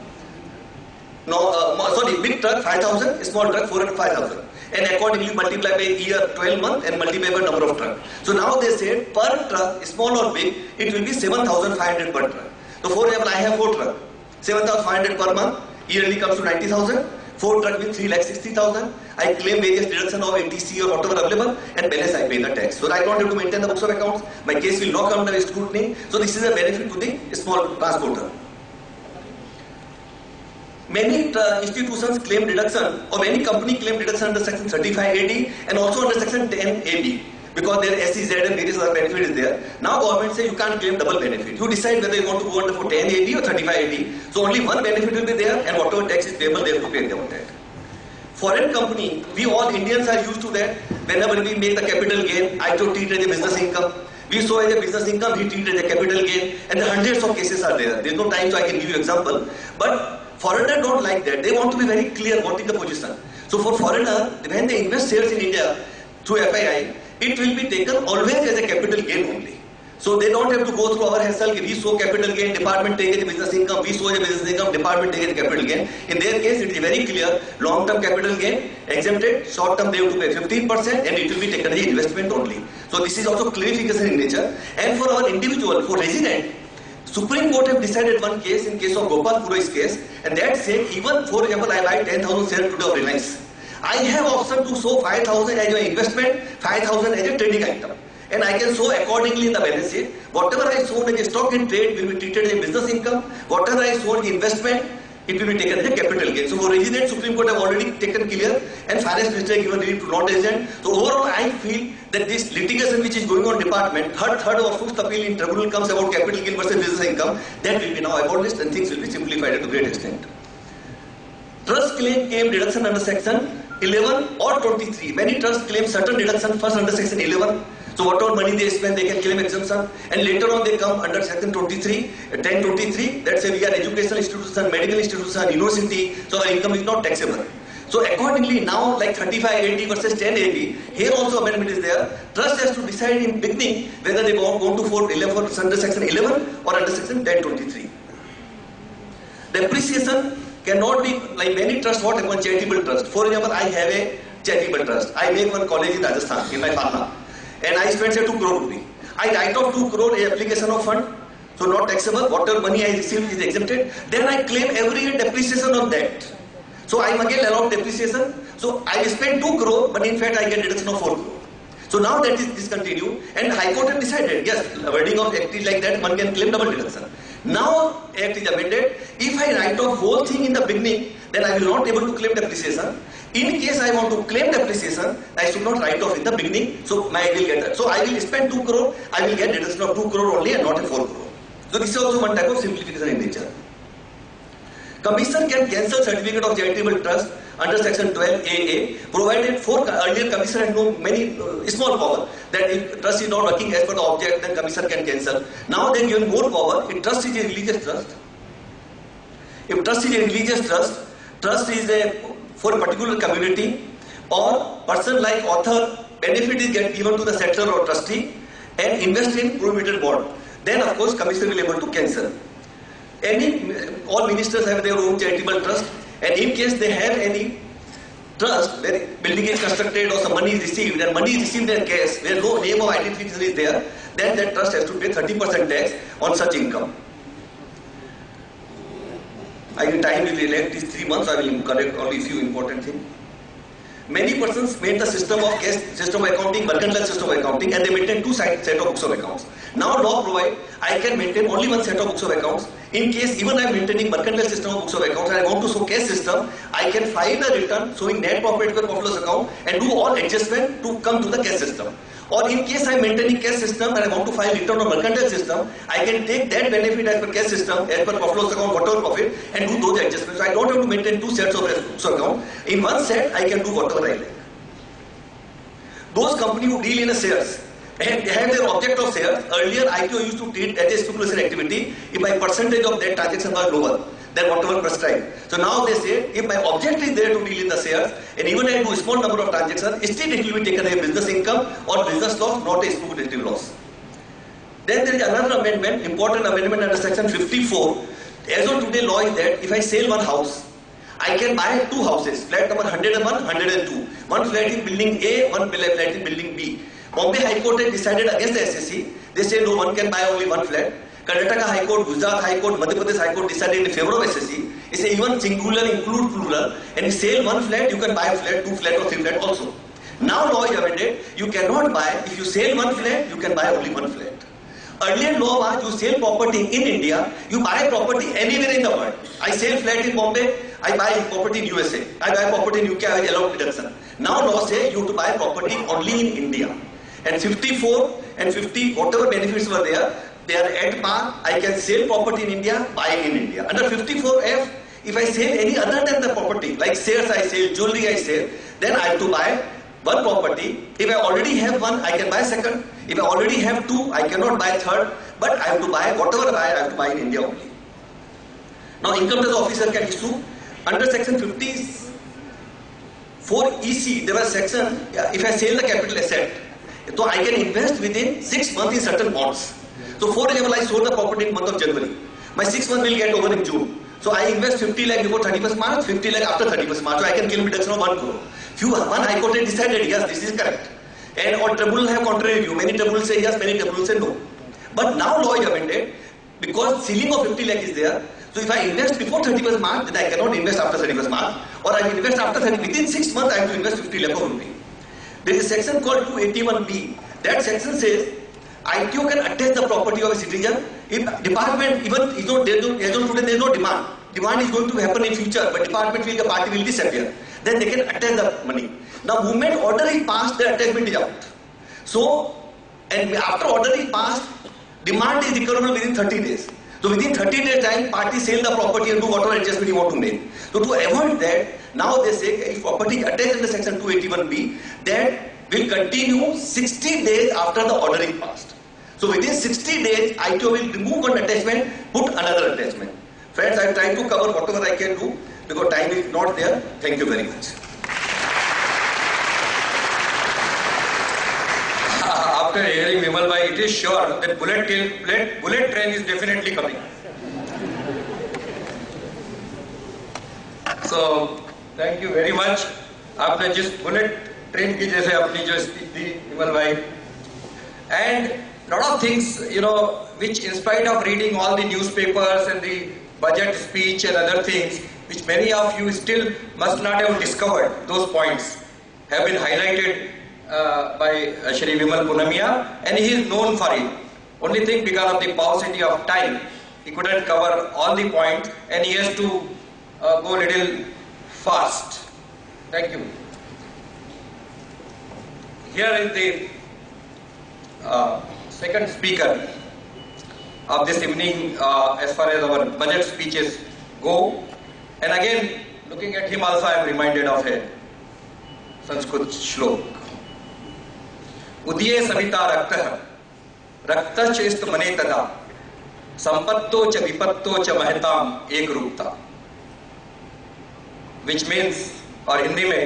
Big truck 5,000, small truck 4 and 5,000. And accordingly multiply by year 12 months and multiply by number of trucks. So now they said per truck, small or big, it will be 7,500 per truck. So for example, I have 4 trucks, 7,500 per month, yearly comes to 90,000. 4 trucks with 3,60,000. I claim various deduction of ATC or whatever available, and balance I pay the tax. So I don't have to maintain the books of accounts. My case will not come under scrutiny. So this is a benefit to the small transporter. Many institutions claim deduction, or many company claim deduction under section 35AD and also under section 10AB. because their SEZ and various other benefit is there. Now government says you can't claim double benefit. You decide whether you want to go under for 1080 or 3580. So only one benefit will be there, and whatever tax is payable, they have to pay their own tax. Foreign company, we all Indians are used to that. Whenever we make the capital gain, I to treat it as a business income. We saw as a business income, he treated as a capital gain, and the hundreds of cases are there. There's no time, so I can give you example. But foreigners don't like that. They want to be very clear what is the position. So for foreigner, when they invest shares in India through FII, it will be taken always as a capital gain only. So they don't have to go through our hassle. We show capital gain, department take as a business income. We show a business income, department take as a capital gain. In their case, it is very clear. Long-term capital gain exempted. Short-term they have to pay 15%, and it will be taken as investment only. So this is also clarification in nature. And for our individual, for resident, Supreme Court have decided one case in case of Gopal Purohit's case, and that said even, for example, I buy 10,000 shares today of Reliance. I have option to show 5,000 as an investment, 5,000 as a trading item. And I can show accordingly in the balance sheet. Whatever I sold as a stock in trade will be treated as a business income. Whatever I sold in investment, it will be taken as a capital gain. So for resident, Supreme Court have already taken clear, and Finance Minister have given relief to non-resident. So overall, I feel that this litigation which is going on department, third or fourth appeal in tribunal comes about capital gain versus business income, that will be now abolished and things will be simplified to a great extent. Trust claim came deduction under section 11 or 23. Many trusts claim certain deduction first under section 11. So whatever money they spend, they can claim exemption, and later on they come under section 23, 1023. That says we are educational institution, medical institution, university, so our income is not taxable. So accordingly now, like 3580 versus 1080, here also amendment is there. Trust has to decide in beginning whether they want to go for under section 11 or under section 1023. Depreciation cannot be like many trusts. What happens? Charitable trust. For example, I have a charitable trust. I make one college in Rajasthan in my farm, and I spend say 2 crore rupees. I write off 2 crore application of fund, so not taxable. Whatever money I receive is exempted. Then I claim every year depreciation on that. So I am again allowed depreciation. So I spend 2 crore, but in fact I get deduction of 4 crore. So now that is discontinued, and High Court has decided, yes, wording of act is like that, one can claim double deduction. Now act is amended. If I write off whole thing in the beginning, then I will not able to claim depreciation. In case I want to claim depreciation, I should not write off in the beginning, so I will get that. So I will spend 2 crore, I will get deduction of 2 crore only and not a 4 crore. So this is also one type of simplification in nature. Commission can cancel certificate of charitable trust under section 12AA, provided for earlier commission had no many small power that if trust is not working as per the object, then commission can cancel. Now they given more power. If trust is a religious trust, if trust is a religious trust, trust is for a particular community or person like author, benefit is given to the settler or trustee and invest in prohibited bond. Then of course commission will be able to cancel. All ministers have their own charitable trust, and in case they have any trust where building is constructed or some money is received, and money is received in cash where no name of identification is there, then that trust has to pay 30% tax on such income. I will time will elect these 3 months. I will correct only a few important things. Many persons made the system of cash system of accounting, mercantile system of accounting, and they maintain 2 set of books of accounts. Now law provide I can maintain only 1 set of books of accounts. In case even I am maintaining mercantile system of books of accounts and I want to show cash system, I can file a return showing net profit per profit loss account and do all adjustment to come to the cash system. Or in case I am maintaining cash system and I want to file return on mercantile system, I can take that benefit as per cash system, as per profit loss account, whatever profit, and do those adjustments. So I don't have to maintain 2 sets of books of account. In 1 set, I can do whatever I like. Those companies who deal in shares and they have their object of shares, earlier IPO used to treat as a speculation activity if my percentage of that transaction was lower than whatever prescribed. So now they say, if my object is there to deal in the shares, and even I do a small number of transactions, still it will be taken as a business income or business loss, not a speculative loss. Then there is another amendment, important amendment under section 54. As of today, law is that if I sell 1 house, I can buy 2 houses, flat number 101, 102. 1 flat in building A, 1 flat in building B. Bombay High Court has decided against the SSC. They say no, one can buy only 1 flat. Karnataka High Court, Gujarat High Court, Madhya Pradesh High Court decided in favor of SSC. They say even singular include plural, and if sell 1 flat, you can buy a flat, 2 flat or 3 flat also. Now law is amended, you cannot buy, if you sell 1 flat, you can buy only 1 flat. Earlier law was you sell property in India, you buy property anywhere in the world. I sell flat in Bombay, I buy property in USA. I buy property in UK, I allow deduction. Now law say you have to buy property only in India. And 54 and 50, whatever benefits were there, they are at par. I can sell property in India, buy in India. Under 54F, if I sell any other than the property, like shares I sell, jewelry I sell, then I have to buy one property. If I already have one, I can buy second. If I already have two, I cannot buy third. But I have to buy, whatever I have to buy in India only. Now, income tax officer can issue under section 54 EC, there was section, if I sell the capital asset, so I can invest within 6 months in certain bonds. So for example, I sold the property in month of January. My 6 months will get over in June. So I invest 50 lakh before 31st March, 50 lakh after 31st March. So I can claim reduction of 1 crore. One High Court has decided, yes, this is correct. And all tribunal have contrary view. Many tribunals say yes, many tribunals say no. But now law is amended because ceiling of 50 lakh is there. So if I invest before 31st March, then I cannot invest after 31st March. Or I will invest after 30, within 6 months I have to invest 50 lakh of rupee. There is a section called 281B. That section says, ITO can attach the property of a citizen. If department, even as on today, there is no demand. Demand is going to happen in future, but department will, the party will disappear. Then they can attach the money. Now, movement order is passed, the attachment is out. So, and after order is passed, demand is recoverable within 30 days. So within 30 days time, party sell the property and do whatever adjustment you want to make. So to avoid that, now they say if property attached in the section 281B, that will continue 60 days after the order is passed. So within 60 days, ITO will remove one attachment, put another attachment. Friends, I am trying to cover whatever I can do because time is not there. Thank you very much. After hearing Vimal bhai, it is sure that bullet train is definitely coming. So, thank you very much. आपने जिस bullet train की जैसे अपनी जो speech दी विमल भाई, and lot of things, which in spite of reading all the newspapers and the budget speech and other things, which many of you still must not have discovered, those points have been highlighted by Shri Vimal Punamiya, and he is known for it. Only thing, because of the paucity of time, he couldn't cover all the points and he has to go a little fast. Thank you. Here is the second speaker of this evening as far as our budget speeches go. And again, looking at him also, I am reminded of a Sanskrit shlok. उदये Savita रक्तः रक्तश्च इस्तमने तदा संपत्तो च विपत्तो च महताम एक रूपता, which means, और हिंदी में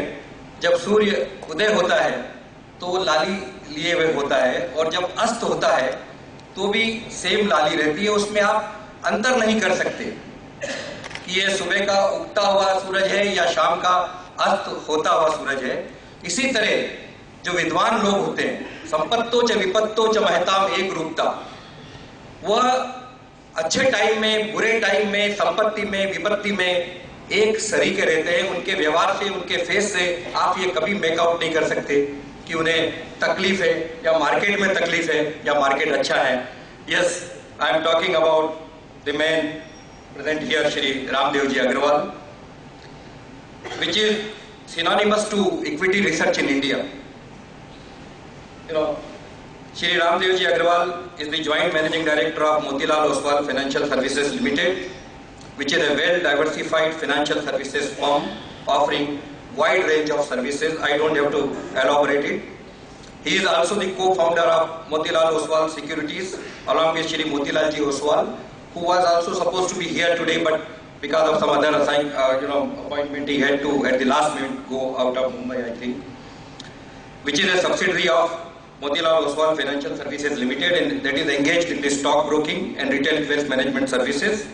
जब सूर्य उदय होता है तो वो लाली लिए हुए होता है और जब अस्त होता है तो भी सेम लाली रहती है, उसमें आप अंतर नहीं कर सकते कि ये सुबह का उगता हुआ सूरज है या शाम का अस्त होता हुआ सूरज है। इसी तरह जो विद्वान लोग होते हैं, संपत्तो च विपत्तो च महताम एक रूपता, वह अच्छे टाइम में, बुरे टाइम में, संपत्ति में, विपत्ति में एक सरीके रहते हैं। उनके व्यवहार से, उनके फेस से आप ये कभी मेकआउट नहीं कर सकते कि उन्हें तकलीफ है या मार्केट में तकलीफ है या मार्केट अच्छा है। Yes, I am talking about the man present here, Shri Ramdev ji Agarwal, which is synonymous to equity research in India. Shri Ramdev ji Agrawal is the Joint Managing Director of Motilal Oswal Financial Services Limited, which is a well-diversified financial services firm offering wide range of services. I don't have to elaborate it. He is also the co-founder of Motilal Oswal Securities, along with Shri Motilal ji Oswal, who was also supposed to be here today, but because of some other appointment, he had to, at the last minute, go out of Mumbai, I think, which is a subsidiary of Motilal Oswal Financial Services Limited, and that is engaged in the stock broking and retail wealth management services.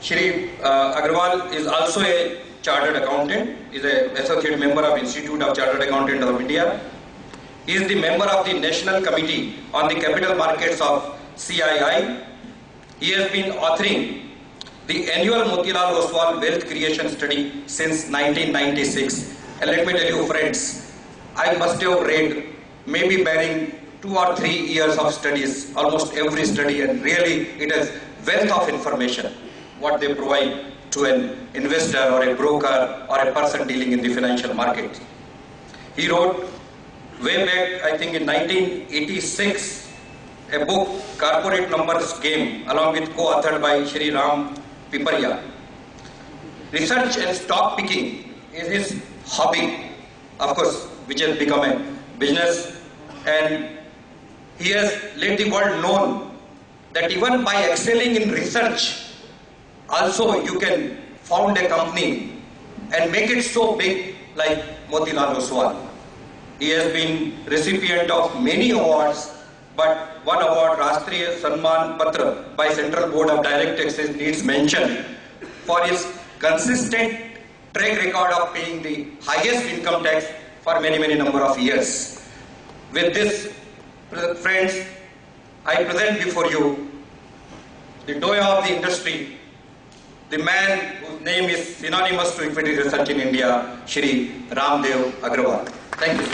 Shri Agrawal is also a chartered accountant, is an associate member of Institute of Chartered Accountants of India. He is the member of the National Committee on the Capital Markets of CII. He has been authoring the annual Motilal Oswal Wealth Creation Study since 1996. And let me tell you, friends, I must have read, maybe bearing 2 or 3 years of studies, almost every study, and really it is wealth of information what they provide to an investor or a broker or a person dealing in the financial market. He wrote way back, I think in 1986, a book, Corporate Numbers Game, along with co-authored by Shri Ram Piparia. Research and stock picking is his hobby, of course, which has become a business, and he has let the world know that even by excelling in research, also you can found a company and make it so big like Motilal Oswal. He has been recipient of many awards, but one award, Rashtriya Samman Patra by Central Board of Direct Taxes, needs mention for his consistent track record of paying the highest income tax for many number of years. With this, friends, I present before you the doyen of the industry, the man whose name is synonymous to equity research in India, Shri Ramdev Agrawal. Thank you.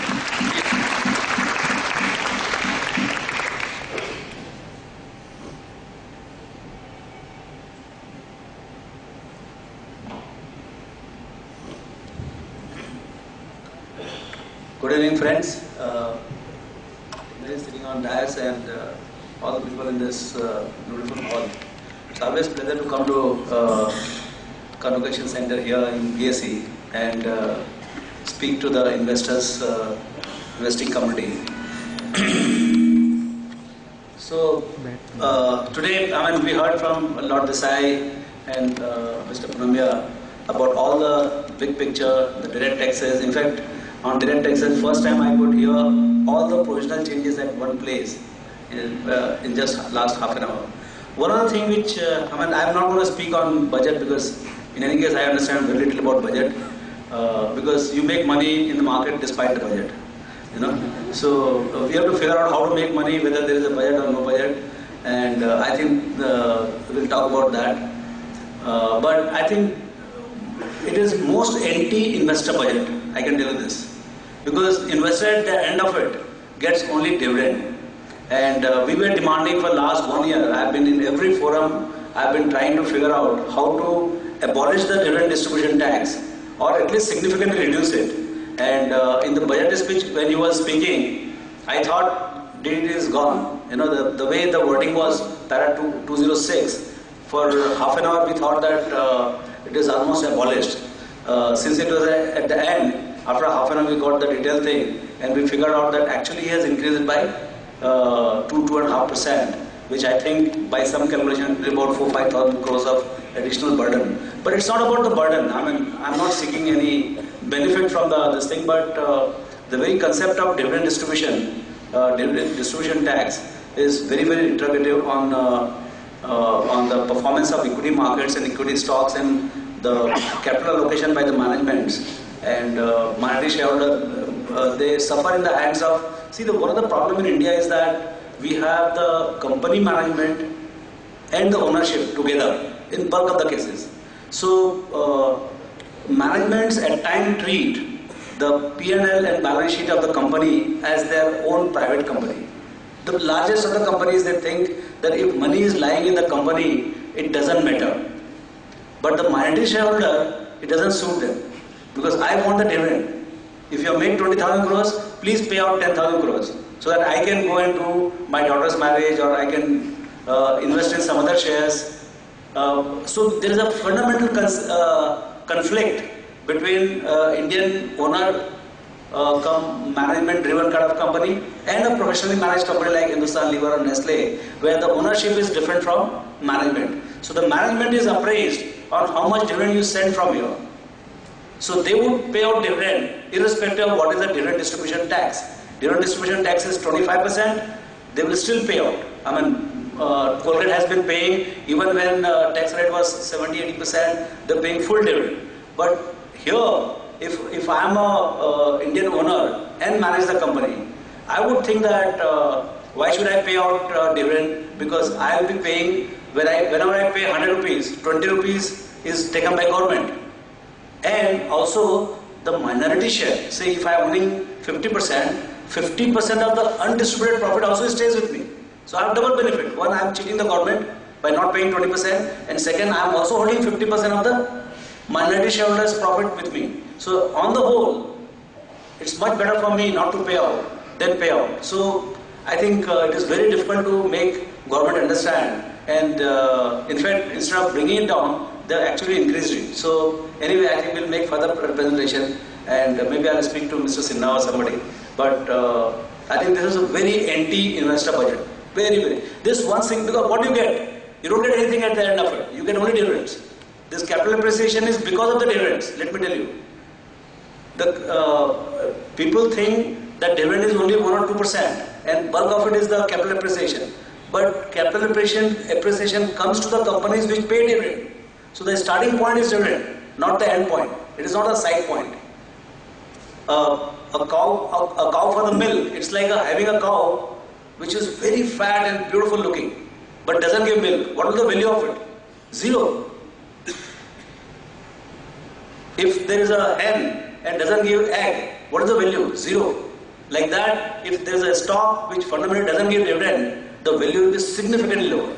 Good evening, friends. Sitting on dais and all the people in this beautiful hall. It's always a pleasure to come to Convocation Center here in BSE and speak to the investors, investing community. So today, we heard from Lord Desai and Mr. Punamia about all the big picture, the direct taxes. In fact, on direct taxes, first time I could hear all the provisional changes at one place in just last half an hour. One other thing which, I'm not going to speak on budget because in any case I understand very little about budget because you make money in the market despite the budget. So we have to figure out how to make money whether there is a budget or no budget, and I think we'll talk about that. But I think it is most anti-investor budget, I can tell you this. Because investor at the end of it gets only dividend. And we were demanding for last 1 year, I've been in every forum, I've been trying to figure out how to abolish the dividend distribution tax or at least significantly reduce it. And in the budget speech when he was speaking, I thought it is gone. The way the wording was, para 206, for half an hour we thought that it is almost abolished. Since it was at the end, after half an hour we got the detailed thing and we figured out that actually he has increased it by 2.5%, which I think by some calculation is about 4,000-5,000 crores of additional burden. But it's not about the burden. I'm not seeking any benefit from this thing, but the very concept of dividend distribution tax is very interrogative on the performance of equity markets and equity stocks and the capital allocation by the managements. And minority shareholder, they suffer in the hands of... See, one of the problem in India is that we have the company management and the ownership together in bulk of the cases. So, managements at times treat the P&L and balance sheet of the company as their own private company. The largest of the companies, they think that if money is lying in the company, it doesn't matter. But the minority shareholder, it doesn't suit them. Because I want the dividend. If you have made 20,000 crores, please pay out 10,000 crores. So that I can go and do my daughter's marriage or I can invest in some other shares. So there is a fundamental conflict between Indian owner management driven kind of company and a professionally managed company like Hindustan Lever or Nestle, where the ownership is different from management. So the management is appraised on how much dividend you send from here. So they would pay out dividend irrespective of what is the dividend distribution tax. Dividend distribution tax is 25%, they will still pay out. Colgate has been paying, even when tax rate was 70-80%, they're paying full dividend. But here, if I am a Indian owner and manage the company, I would think that why should I pay out dividend? Because I will be paying, whenever I pay 100 rupees, 20 rupees is taken by government. And also the minority share, say if I am owning 50%, 50% of the undistributed profit also stays with me. So I have double benefit. One, I am cheating the government by not paying 20%, and second, I am also holding 50% of the minority shareholders' profit with me. So on the whole, it's much better for me not to pay out. then pay out. So I think it is very difficult to make government understand, and in fact, instead of bringing it down, they actually increased it. So anyway, I think we'll make further presentation, and maybe I'll speak to Mr. Sinha or somebody. But I think this is a very anti-investor budget. Very, very. This one thing, because what do you get? You don't get anything at the end of it. You get only dividends. This capital appreciation is because of the dividends, let me tell you. The people think that dividend is only 1 or 2%, and bulk of it is the capital appreciation. But capital appreciation comes to the companies which pay dividend. So the starting point is dividend, not the end point. It is not a side point. A cow for the milk, it's like having a cow which is very fat and beautiful looking, but doesn't give milk. What is the value of it? Zero. If there is a hen and doesn't give egg, what is the value? Zero. Like that, if there is a stock which fundamentally doesn't give dividend, the value will be significantly lower.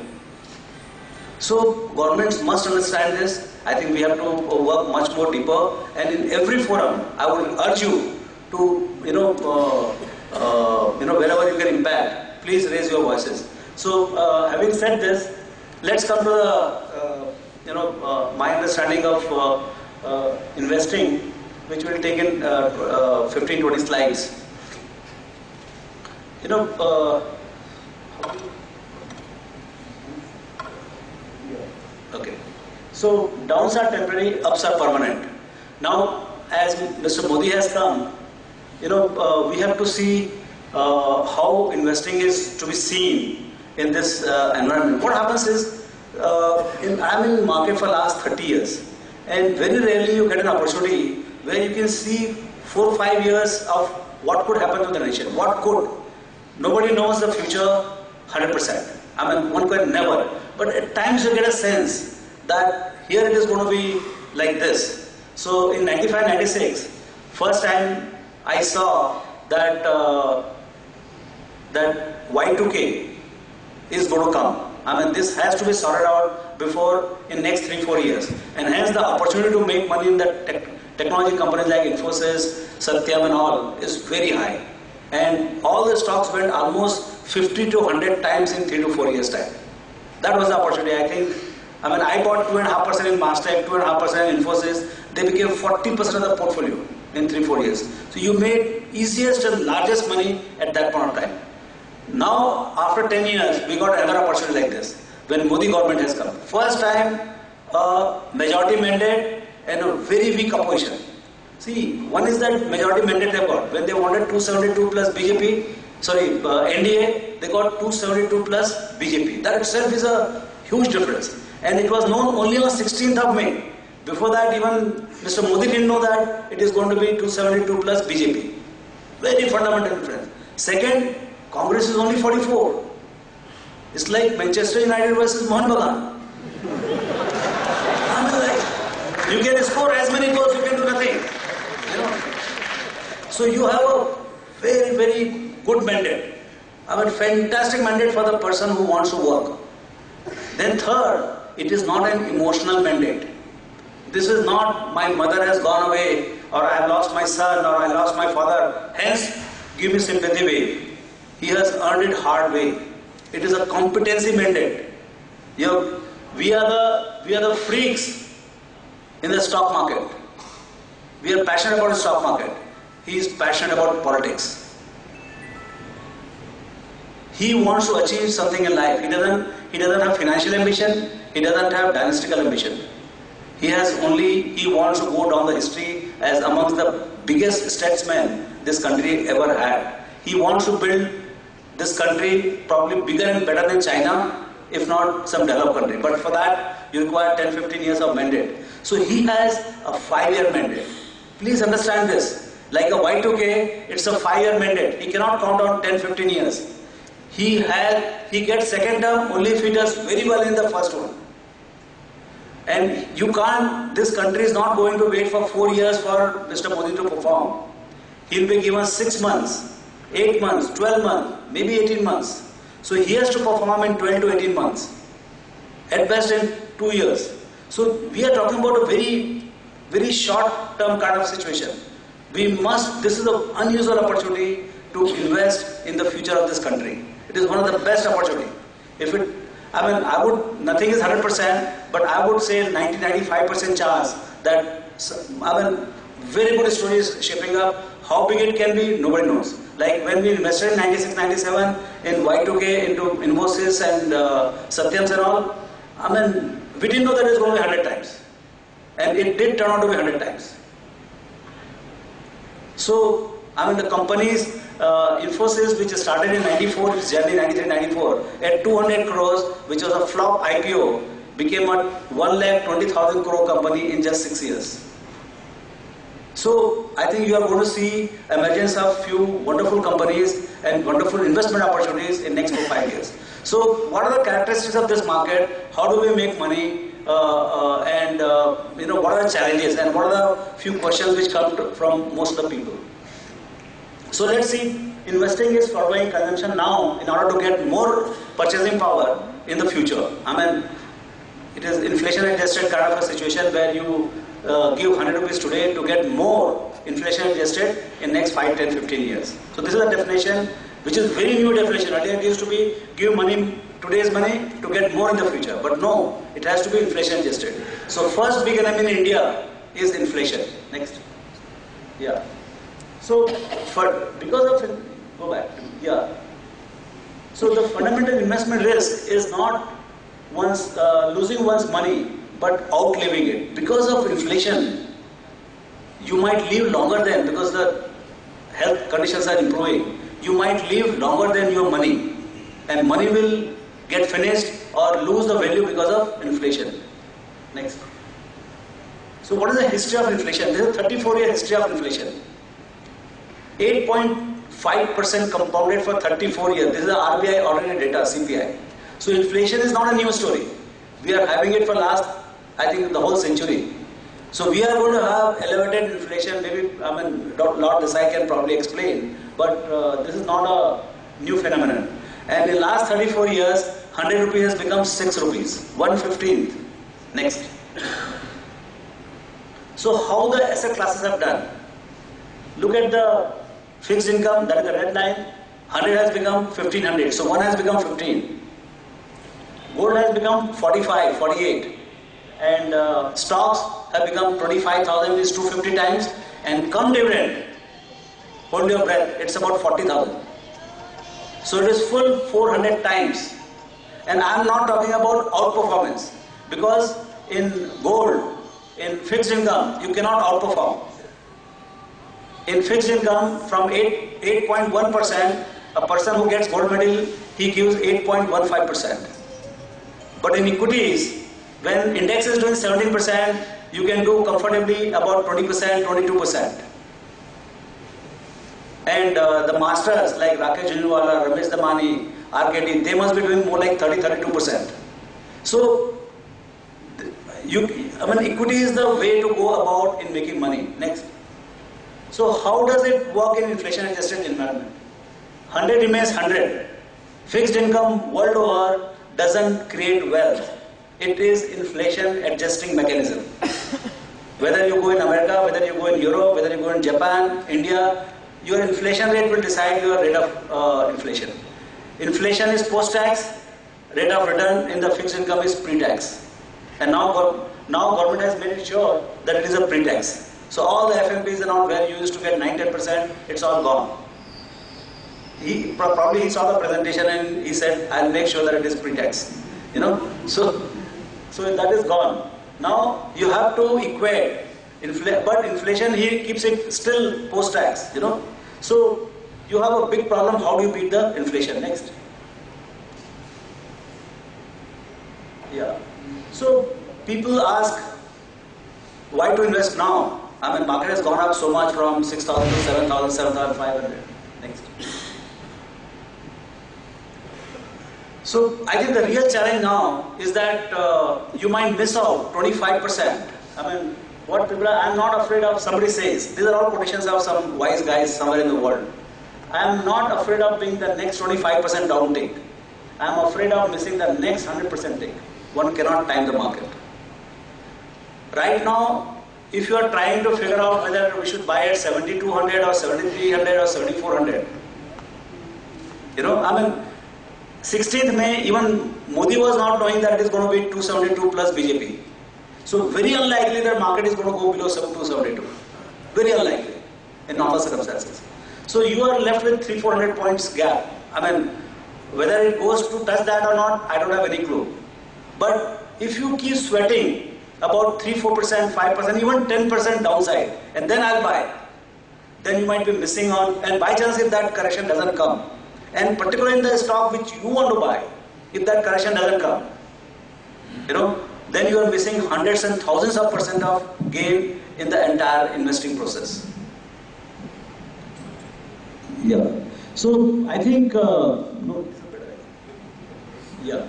So governments must understand this. I think we have to work much more deeper, and in every forum, I would urge you to, wherever you can impact, please raise your voices. So, having said this, let's come to the, my understanding of investing, which will take in 15-20 slides. Okay. So downs are temporary, ups are permanent. Now, as Mr. Modi has come, we have to see how investing is to be seen in this environment. What happens is, I'm in the market for the last 30 years, and very rarely you get an opportunity where you can see 4 or 5 years of what could happen to the nation. What could? Nobody knows the future 100%. I mean, one could never. But at times you get a sense that here it is going to be like this. So in 95-96, first time I saw that that Y2K is going to come. I mean, this has to be sorted out before in next 3-4 years. And hence the opportunity to make money in the technology companies like Infosys, Satyam and all is very high. And all the stocks went almost 50 to 100 times in 3 to 4 years time. That was the opportunity, I think. I mean, I bought 2.5% in Mastech, 2.5% in Infosys. They became 40% of the portfolio in 3-4 years. So you made easiest and largest money at that point of time. Now, after 10 years, we got another opportunity like this, when Modi government has come. First time, a majority mandate and a very weak opposition. See, one is that majority mandate they got. When they wanted 272 plus BJP, NDA, they got 272 plus BJP. That itself is a huge difference. And it was known only on 16th of May. Before that, even Mr. Modi didn't know that it is going to be 272 plus BJP. Very fundamental difference. Second, Congress is only 44. It's like Manchester United versus Mohan Bagan. I mean, like, you can score as many goals, you can do nothing. So you have a very, very good mandate. I mean, fantastic mandate for the person who wants to work. Then third, it is not an emotional mandate. This is not my mother has gone away, or I have lost my son, or I lost my father. Hence, give me sympathy way. He has earned it hard way. It is a competency mandate. We are the freaks in the stock market. We are passionate about the stock market. He is passionate about politics. He wants to achieve something in life. He doesn't have financial ambition. He doesn't have dynastical ambition. He wants to go down the history as amongst the biggest statesmen this country ever had. He wants to build this country probably bigger and better than China, if not some developed country. But for that, you require 10-15 years of mandate. So he has a 5-year mandate. Please understand this. Like a Y2K, it's a 5-year mandate. He cannot count on 10-15 years. He gets second term only if he does very well in the first one. And you can't, this country is not going to wait for 4 years for Mr. Modi to perform. He'll be given 6 months, 8 months, 12 months, maybe 18 months. So he has to perform in 12 to 18 months. At best in 2 years. So we are talking about a very, very short term kind of situation. This is an unusual opportunity to invest in the future of this country. It is one of the best opportunity. Nothing is 100%, but I would say 90-95% chance that, very good story is shaping up. How big it can be, nobody knows. Like when we invested in 96-97 in Y2K into Infosys and Satyams and all, we didn't know that it was going to be 100 times. And it did turn out to be 100 times. So, the companies, Infosys, which started in 94, its journey 93-94, at 200 crores, which was a flop IPO, became a 1,20,000 crore company in just 6 years. So, I think you are going to see emergence of few wonderful companies and wonderful investment opportunities in next 4-5 years. So, what are the characteristics of this market? How do we make money? What are the challenges? And what are the few questions which come from most of the people? So, let's see. Investing is following consumption now in order to get more purchasing power in the future. It is inflation-adjusted kind of a situation where you give 100 rupees today to get more inflation-adjusted in next 5, 10, 15 years. So this is a definition which is very new definition. Earlier it used to be give money, today's money to get more in the future. But no, it has to be inflation-adjusted. So first big enemy in India is inflation. Next. Yeah. So because of go back. Yeah. So the fundamental investment risk is not losing one's money, but outliving it. Because of inflation, you might live longer than, because the health conditions are improving, you might live longer than your money. And money will get finished or lose the value because of inflation. Next. So what is the history of inflation? This is a 34-year history of inflation. 8.5% compounded for 34 years. This is the RBI ordinary data, CPI. So inflation is not a new story. We are having it for last, I think, the whole century. So we are going to have elevated inflation. Maybe, Lord Desai can probably explain. But this is not a new phenomenon. And in last 34 years, 100 rupees has become 6 rupees, 1/15th. Next. So how the asset classes have done? Look at the fixed income, that is the red line. 100 has become 1500. So 1 has become 15. Gold has become 45, 48. And stocks have become 25,000 is 250 times. And come dividend, hold your breath, it's about 40,000. So it is full 400 times. And I am not talking about outperformance. Because in gold, in fixed income, you cannot outperform. In fixed income, from 8.1%, a person who gets gold medal, he gives 8.15%. But in equities, when index is doing 17%, you can do comfortably about 20%, 22%. And the masters like Rakesh Jhunjhunwala, Ramesh Damani, RKD, they must be doing more like 30-32%. So, equity is the way to go about in making money. Next. So how does it work in inflation-adjusted environment? 100 remains 100. Fixed income world over doesn't create wealth. It is inflation-adjusting mechanism. Whether you go in America, whether you go in Europe, whether you go in Japan, India, your inflation rate will decide your rate of inflation. Inflation is post-tax, rate of return in the fixed income is pre-tax. And now government has made it sure that it is a pre-tax. So all the FMPs and all where you used to get 9-10%, it's all gone. He saw the presentation and he said, I'll make sure that it is pre-tax. So that is gone. Now you have to equate, but inflation he keeps it still post-tax. So you have a big problem. How do you beat the inflation? Next. Yeah. So people ask, why to invest now? Market has gone up so much from 6,000 to 7,000, 7,500. Next. So I think the real challenge now is that you might miss out 25%. I'm not afraid of, somebody says, these are all quotations of some wise guys somewhere in the world. I am not afraid of being the next 25% down take. I am afraid of missing the next 100% take. One cannot time the market. Right now, if you are trying to figure out whether we should buy at 7,200 or 7,300 or 7,400, You know, I mean, 16th May, even Modi was not knowing that it is going to be 272 plus BJP. So very unlikely that market is going to go below 272. Very unlikely in normal circumstances. So you are left with 300-400 points gap. I mean, whether it goes to touch that or not, I don't have any clue. But if you keep sweating about 3-4%, 5%, even 10% downside, and then I'll buy, then you might be missing on, and by chance if that correction doesn't come, and particularly in the stock which you want to buy, if that correction doesn't come, you know, then you are missing hundreds and thousands of % of gain in the entire investing process. Yeah. So I think, yeah.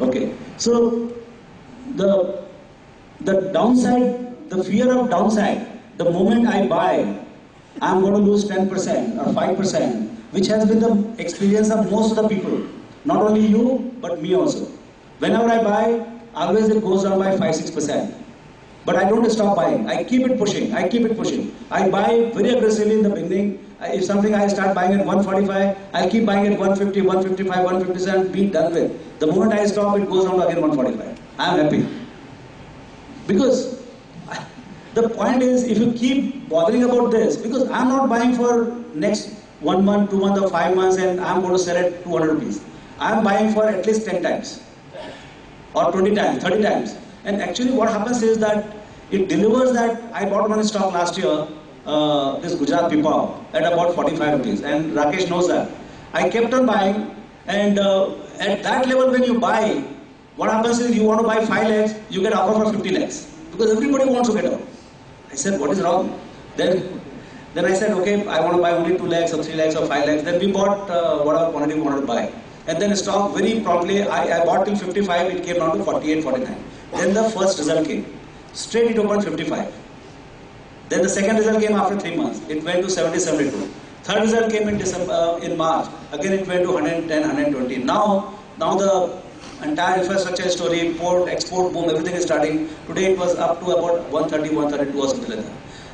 Okay. So the downside, the fear of downside, the moment I buy, I'm going to lose 10% or 5%, which has been the experience of most of the people. Not only you, but me also. Whenever I buy, always it goes down by 5-6%. But I don't stop buying. I keep it pushing. I keep it pushing. I buy very aggressively in the beginning. If something I start buying at 145, I'll keep buying at 150, 155, 157, be done with. The moment I stop, it goes down to again 145. I'm happy. Because the point is, if you keep bothering about this, because I'm not buying for next 1 month, 2 months or 5 months and I'm going to sell at 200 rupees. I'm buying for at least 10 times or 20 times, 30 times. And actually what happens is that it delivers that. I bought one stock last year, this Gujarat Pipavav at about 45 rupees, and Rakesh knows that. I kept on buying, and at that level when you buy, what happens is you want to buy 5 lakhs, you get offer for 50 lakhs because everybody wants to get out. I said, what is wrong? Then I said, okay, I want to buy only 2 lakhs or 3 lakhs or 5 lakhs. Then we bought whatever quantity we wanted to buy. And then stock very promptly, I bought till 55, it came down to 48, 49. Then the first result came. Straight it opened 55. Then the second result came after 3 months. It went to 70, 72. Third result came in December, in March. Again it went to 110, 120. Now the entire infrastructure story, import, export boom, everything is starting. Today it was up to about 130, 132 or something like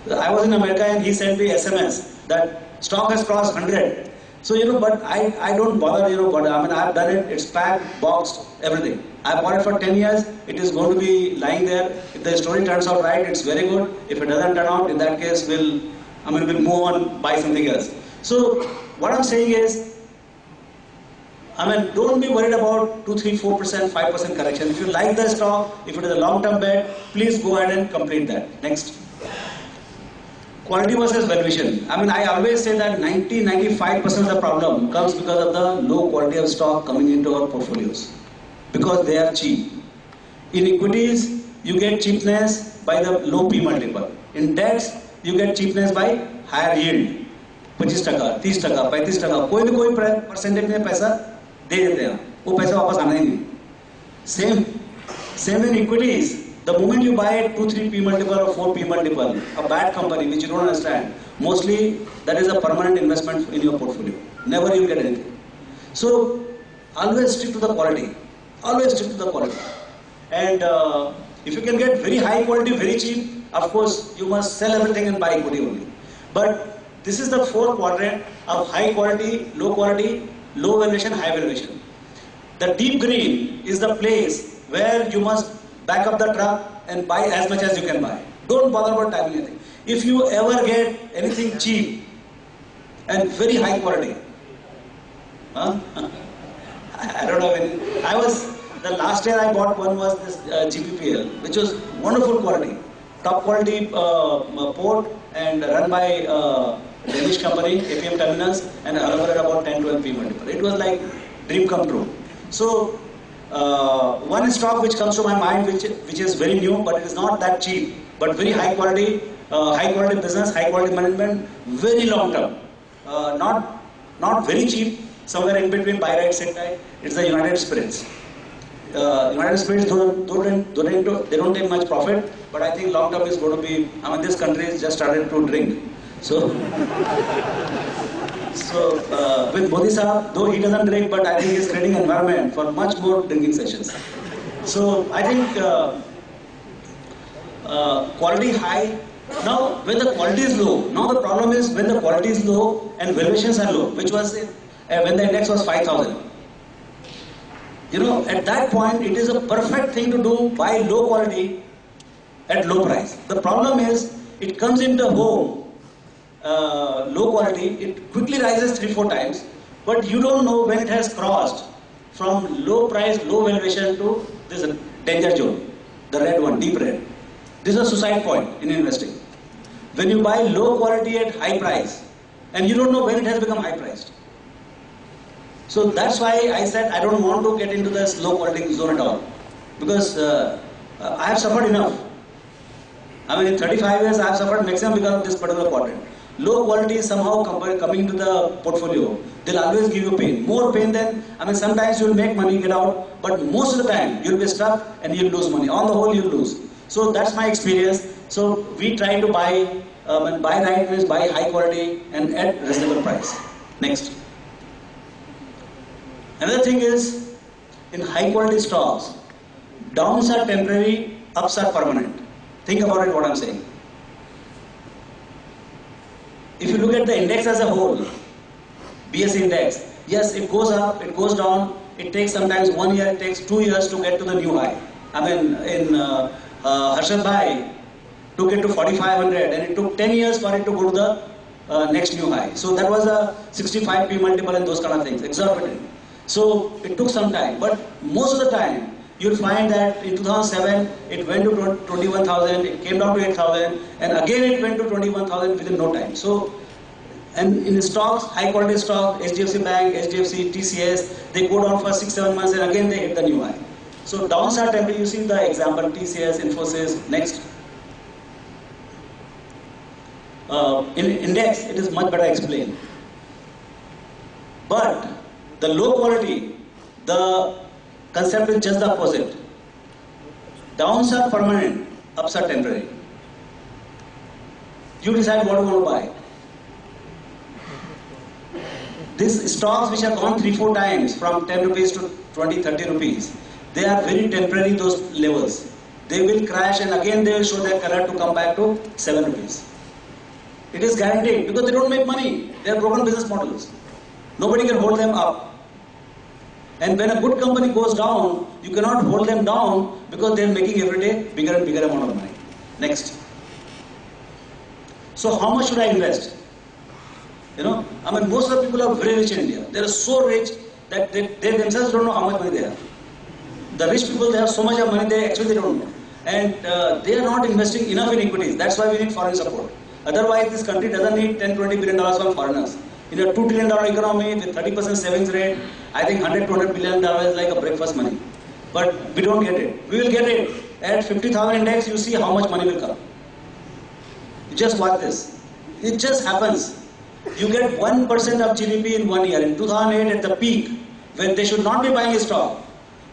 that. I was in America and he sent me SMS that stock has crossed 100. So, you know, but I don't bother, you know, but I mean, I've done it, it's packed, boxed, everything. I bought it for 10 years, it is going to be lying there. If the story turns out right, it's very good. If it doesn't turn out, in that case, we'll move on, buy something else. So, what I'm saying is, don't be worried about 2, 3, 4%, 5% correction. If you like the stock, if it is a long-term bet, please go ahead and complete that. Next. Quality versus valuation. I always say that 90-95% of the problem comes because of the low quality of stock coming into our portfolios. Because they are cheap. In equities, you get cheapness by the low P multiple. In debts, you get cheapness by higher yield. 25%, 30%, 35%. कोई भी कोई percentage में पैसा दे देते हैं. वो पैसा वापस आना ही नहीं. Same in equities. The moment you buy 2-3 P multiple or 4 P multiple, a bad company which you don't understand, mostly that is a permanent investment in your portfolio. Never you get anything. So always stick to the quality. Always stick to the quality. And if you can get very high quality, very cheap, of course you must sell everything and buy equity only. But this is the fourth quadrant of high quality, low valuation, high valuation. The deep green is the place where you must back up the truck and buy as much as you can buy. Don't bother about timing anything. If you ever get anything cheap and very high quality, I don't know. The last year I bought one was this GPPL, which was wonderful quality, top quality port and run by Danish company, APM Terminals, and around about 10-12 P multiple. It was like dream come true. So one stock which comes to my mind, which is very new, but it is not that cheap, but very high quality business, high quality management, very long term, not very cheap, somewhere in between buy right, sit right. It's the United Spirits. United Spirits they don't take much profit, but I think long term is going to be. This country has just started to drink, so. With Modi Sahab, though he doesn't drink, but I think he's creating an environment for much more drinking sessions. So I think quality high. Now when the quality is low, now the problem is when the quality is low and valuations are low, which was when the index was 5,000. You know, at that point, it is a perfect thing to do, buy low quality at low price. The problem is, it comes into home, low quality, it quickly rises 3-4 times, but you don't know when it has crossed from low price, low valuation to this danger zone, the red one, deep red. This is a suicide point in investing. When you buy low quality at high price, and you don't know when it has become high priced. So that's why I said I don't want to get into this low quality zone at all. Because I have suffered enough. I mean, in 35 years I have suffered maximum because of this particular quadrant. Low quality is somehow coming into the portfolio. They'll always give you pain. More pain than, I mean, sometimes you'll make money, get out, but most of the time you'll be stuck and you'll lose money. On the whole, you'll lose. So that's my experience. So we try to buy right means buy high quality and at reasonable price. Next. Another thing is, in high quality stocks, downs are temporary, ups are permanent. Think about it, what I'm saying. If you look at the index as a whole, BSE index, yes, it goes up, it goes down, it takes sometimes 1 year, it takes 2 years to get to the new high. I mean, in Harshad Bhai took it to 4,500 and it took 10 years for it to go to the next new high. So that was a 65p multiple and those kind of things, exorbitant. So it took some time, but most of the time, you'll find that in 2007, it went to 21,000, it came down to 8,000, and again it went to 21,000 within no time. So, and in stocks, high quality stocks, HDFC Bank, HDFC, TCS, they go down for 6-7 months and again they hit the new high. So downs are temporary. You see the example, TCS, Infosys, next. In index, it is much better explained. But the low quality, the concept is just the opposite. Downs are permanent, ups are temporary. You decide what you want to buy. These stocks which have gone 3-4 times from 10 rupees to 20, 30 rupees, they are very temporary, those levels. They will crash and again they will show their color to come back to 7 rupees. It is guaranteed because they don't make money. They are broken business models. Nobody can hold them up. And when a good company goes down, you cannot hold them down because they are making every day bigger and bigger amount of money. Next. So how much should I invest? You know, I mean, most of the people are very rich in India. They are so rich that they themselves don't know how much money they have. The rich people, they have so much of money, they actually don't know. And they are not investing enough in equities. That's why we need foreign support. Otherwise, this country doesn't need $10-20 billion from foreigners. In a $2 trillion economy with 30% savings rate, I think $100-200 billion is like a breakfast money. But we don't get it. We will get it. At 50,000 index, you see how much money will come. You just watch this. It just happens. You get 1% of GDP in 1 year. In 2008, at the peak, when they should not be buying a stock,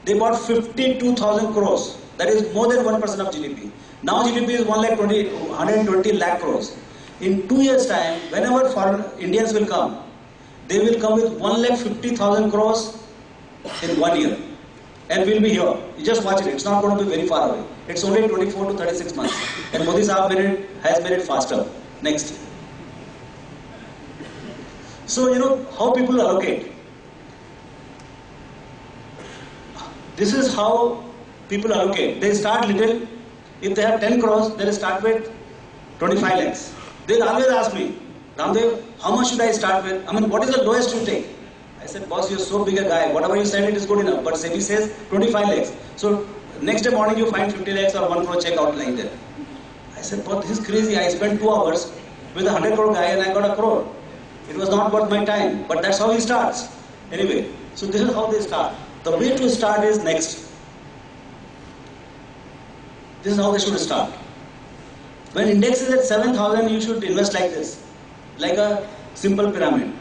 they bought 52,000 crores. That is more than 1% of GDP. Now GDP is 120 lakh crores. In 2 years' time, whenever foreign Indians will come, they will come with 150,000 crores in 1 year. And we'll be here. You just watch it. It's not going to be very far away. It's only 24 to 36 months. And Modi Sahab has made it faster. Next. So, you know, how people allocate. This is how people allocate. They start little. If they have 10 crores, they'll start with 25 lakhs. They'll always ask me, Ramdev, how much should I start with? I mean, what is the lowest you take? I said, boss, you're so big a guy. Whatever you said, it is good enough. But SEBI says 25 lakhs. So next day morning, you find 50 lakhs or 1 crore check out lying there. I said, boss, this is crazy. I spent 2 hours with a 100 crore guy and I got a crore. It was not worth my time. But that's how he starts. Anyway, so this is how they start. The way to start is next. This is how they should start. When index is at 7,000, you should invest like this, like a simple pyramid.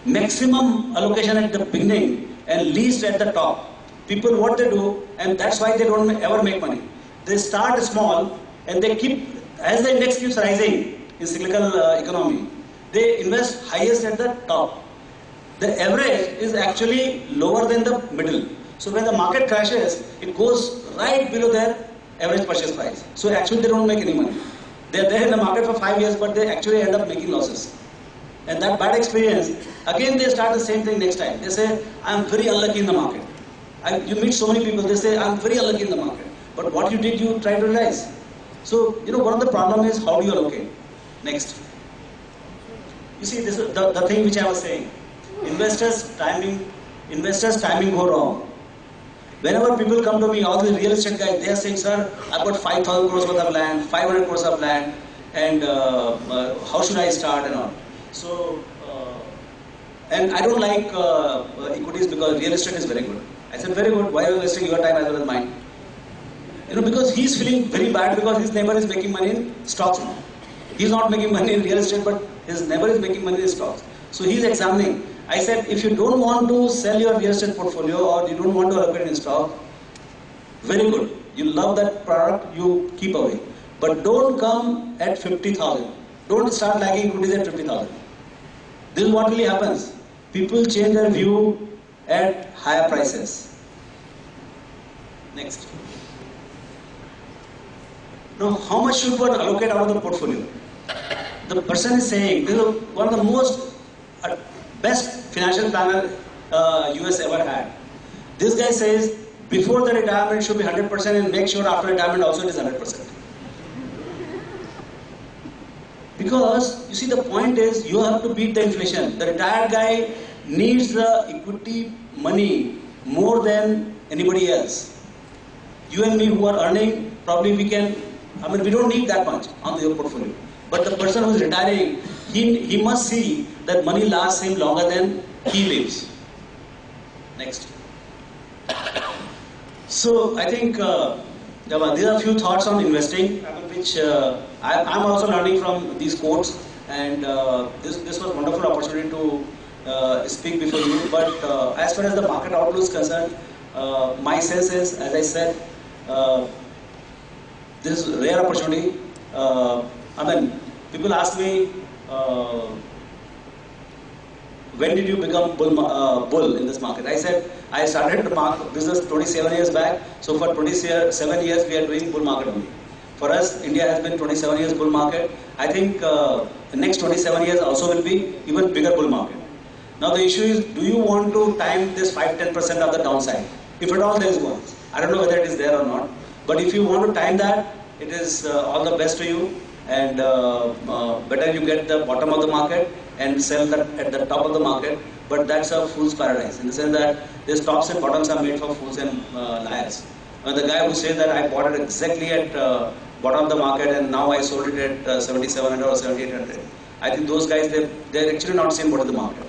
Maximum allocation at the beginning and least at the top. People, what they do, and that's why they don't ever make money. They start small and they keep, as the index keeps rising in cyclical economy, they invest highest at the top. The average is actually lower than the middle. So when the market crashes, it goes right below their average purchase price. So actually they don't make any money. They are there in the market for 5 years, but they actually end up making losses. And that bad experience, again they start the same thing next time. They say, I'm very unlucky in the market. You meet so many people, they say, I'm very unlucky in the market. But what you did, you try to realize. So, one of the problem is how do you allocate? Next. You see, this is the thing which I was saying. Investors timing go wrong. Whenever people come to me, all the real estate guys, they are saying, sir, I've got 5,000 crores worth of land, 500 crores of land, and how should I start and all. So, and I don't like equities because real estate is very good. I said, very good, why are you wasting your time as well as mine? Because he's feeling very bad because his neighbor is making money in stocks. He's not making money in real estate, but his neighbor is making money in stocks. So he's examining. I said, if you don't want to sell your real estate portfolio or you don't want to allocate in stock, very good. You love that product, you keep away. But don't come at 50,000. Don't start liking equities at 50,000. This is what really happens. People change their view at higher prices. Next. Now, how much should one allocate out of the portfolio? The person is saying, this is one of the most best financial planner US ever had. This guy says, before the retirement it should be 100% and make sure after retirement also it is 100%. Because, you see, the point is, you have to beat the inflation. The retired guy needs the equity money more than anybody else. You and me who are earning, probably we don't need that much on your portfolio. But the person who is retiring, he must see that money lasts him longer than he lives. Next. So, I think these are a few thoughts on investing, which I'm also learning from these quotes, and this was a wonderful opportunity to speak before you. But as far as the market outlook is concerned, my sense is, as I said, this is a rare opportunity. People ask me, when did you become bull in this market? I said, I started the business 27 years back. So for 27 years, we are doing bull market only. For us, India has been 27 years bull market. I think the next 27 years also will be even bigger bull market. Now the issue is, do you want to time this 5-10% of the downside? If at all there is one. I don't know whether it is there or not. But if you want to time that, it is all the best to you. And better you get the bottom of the market and sell that at the top of the market. But that's a fool's paradise, in the sense that these tops and bottoms are made for fools and liars. The guy who says that I bought it exactly at bottom of the market and now I sold it at 7,700 or 7,800. I think those guys, they're actually not seeing what is the market.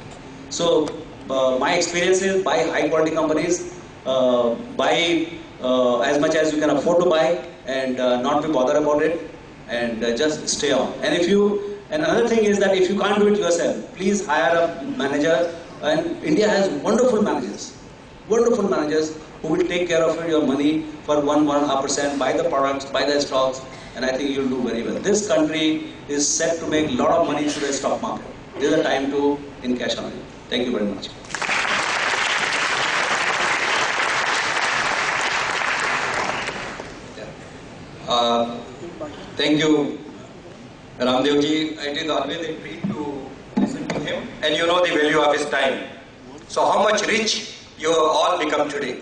So my experience is, buy high quality companies, buy as much as you can afford to buy, and not be bothered about it, and just stay on. And another thing is that if you can't do it yourself, please hire a manager. And India has wonderful managers who will take care of your money for 1.5%, buy the products, buy the stocks, and I think you'll do very well. This country is set to make a lot of money through the stock market. This is the time to encash on it. Thank you very much. Thank you, Ramdevji. It is always a treat to listen to him, and you know the value of his time. So how much rich you have all become today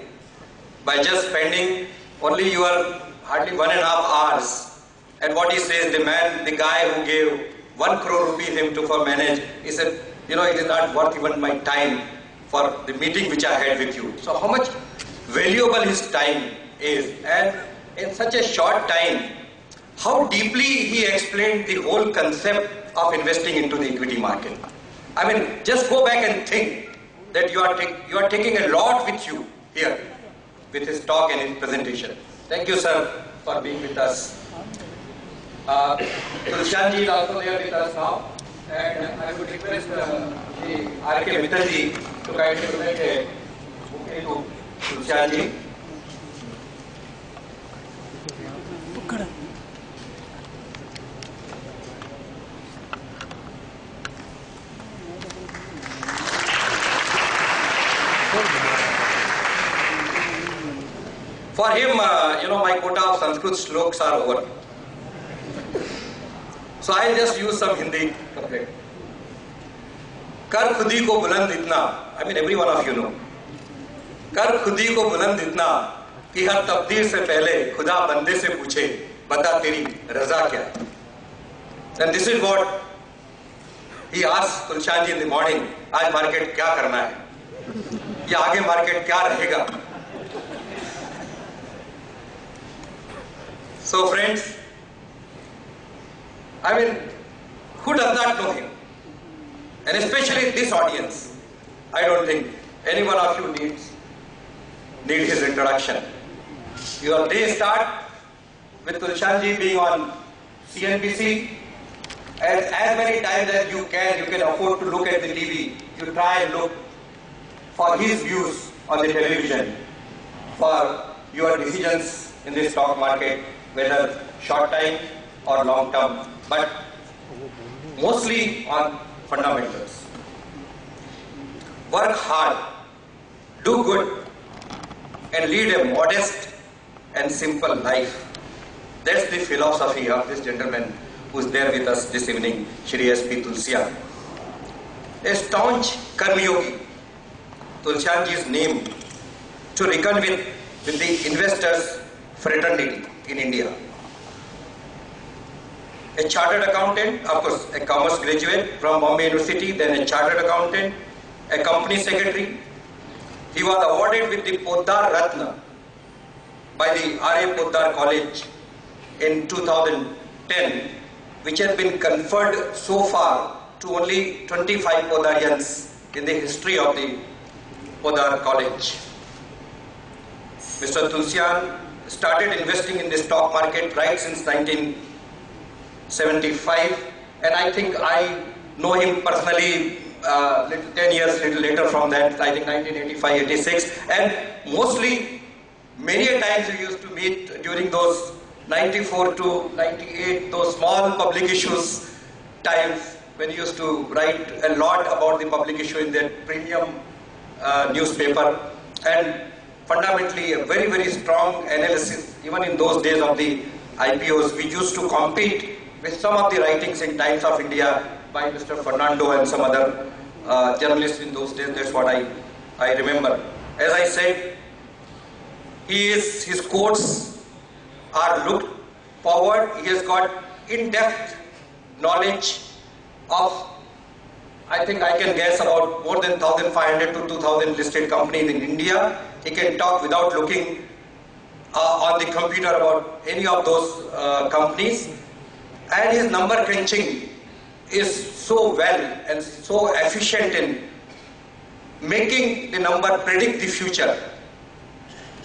by just spending only your hardly 1.5 hours. And what he says, the guy who gave 1 crore rupees him to for manage, he said, it is not worth even my time for the meeting which I had with you. So how much valuable his time is, and in such a short time, how deeply he explained the whole concept of investing into the equity market. I mean, just go back and think that you are taking a lot with you here with his talk and his presentation. Thank you, sir, for being with us. Tulsianji is also there with us now, and I would request the R.K. Mittalji to kindly present a bouquet to Tulsianji. For him, my quota of Sanskrit sloks are over. So I'll just use some Hindi couplet. कर खुदी को बुलंद इतना, I mean every one of you know, कर खुदी को बुलंद इतना कि हर तब्दील से पहले खुदा बंदे से पूछे बता तेरी रजा क्या. And this is what he asked Tulsian ji in the morning. आज मार्केट क्या करना है या आगे मार्केट क्या रहेगा. So friends, I mean, who does not know him? And especially this audience, I don't think any one of you need his introduction. Your day start with Tulsian ji being on CNBC. As many times as you can afford to look at the TV, you try and look for his views on the television, for your decisions in the stock market, whether short time or long term, but mostly on fundamentals. Work hard, do good, and lead a modest and simple life. That's the philosophy of this gentleman who is there with us this evening, Shri S.P. Tulsian. A staunch Karmayogi, Tulsian ji's name to reckon with the investors' fraternity in India. A chartered accountant, of course, a commerce graduate from Bombay University, then a chartered accountant, a company secretary. He was awarded with the Poddar Ratna by the R.A. Poddar College in 2010, which has been conferred so far to only 25 Poddarians in the history of the Poddar College. Mr. Tulsian started investing in the stock market right since 1975, and I think I know him personally 10 years little later from that, I think 1985-86, and mostly many a times we used to meet during those 94 to 98, those small public issues times when he used to write a lot about the public issue in their premium newspaper, and fundamentally a very, very strong analysis. Even in those days of the IPOs, we used to compete with some of the writings in Times of India by Mr. Fernando and some other journalists in those days. That's what I remember. As I said, his quotes are looked forward. He has got in-depth knowledge of, I think I can guess, about more than 1,500 to 2,000 listed companies in India. He can talk without looking on the computer about any of those companies. And his number crunching is so well and so efficient in making the number predict the future.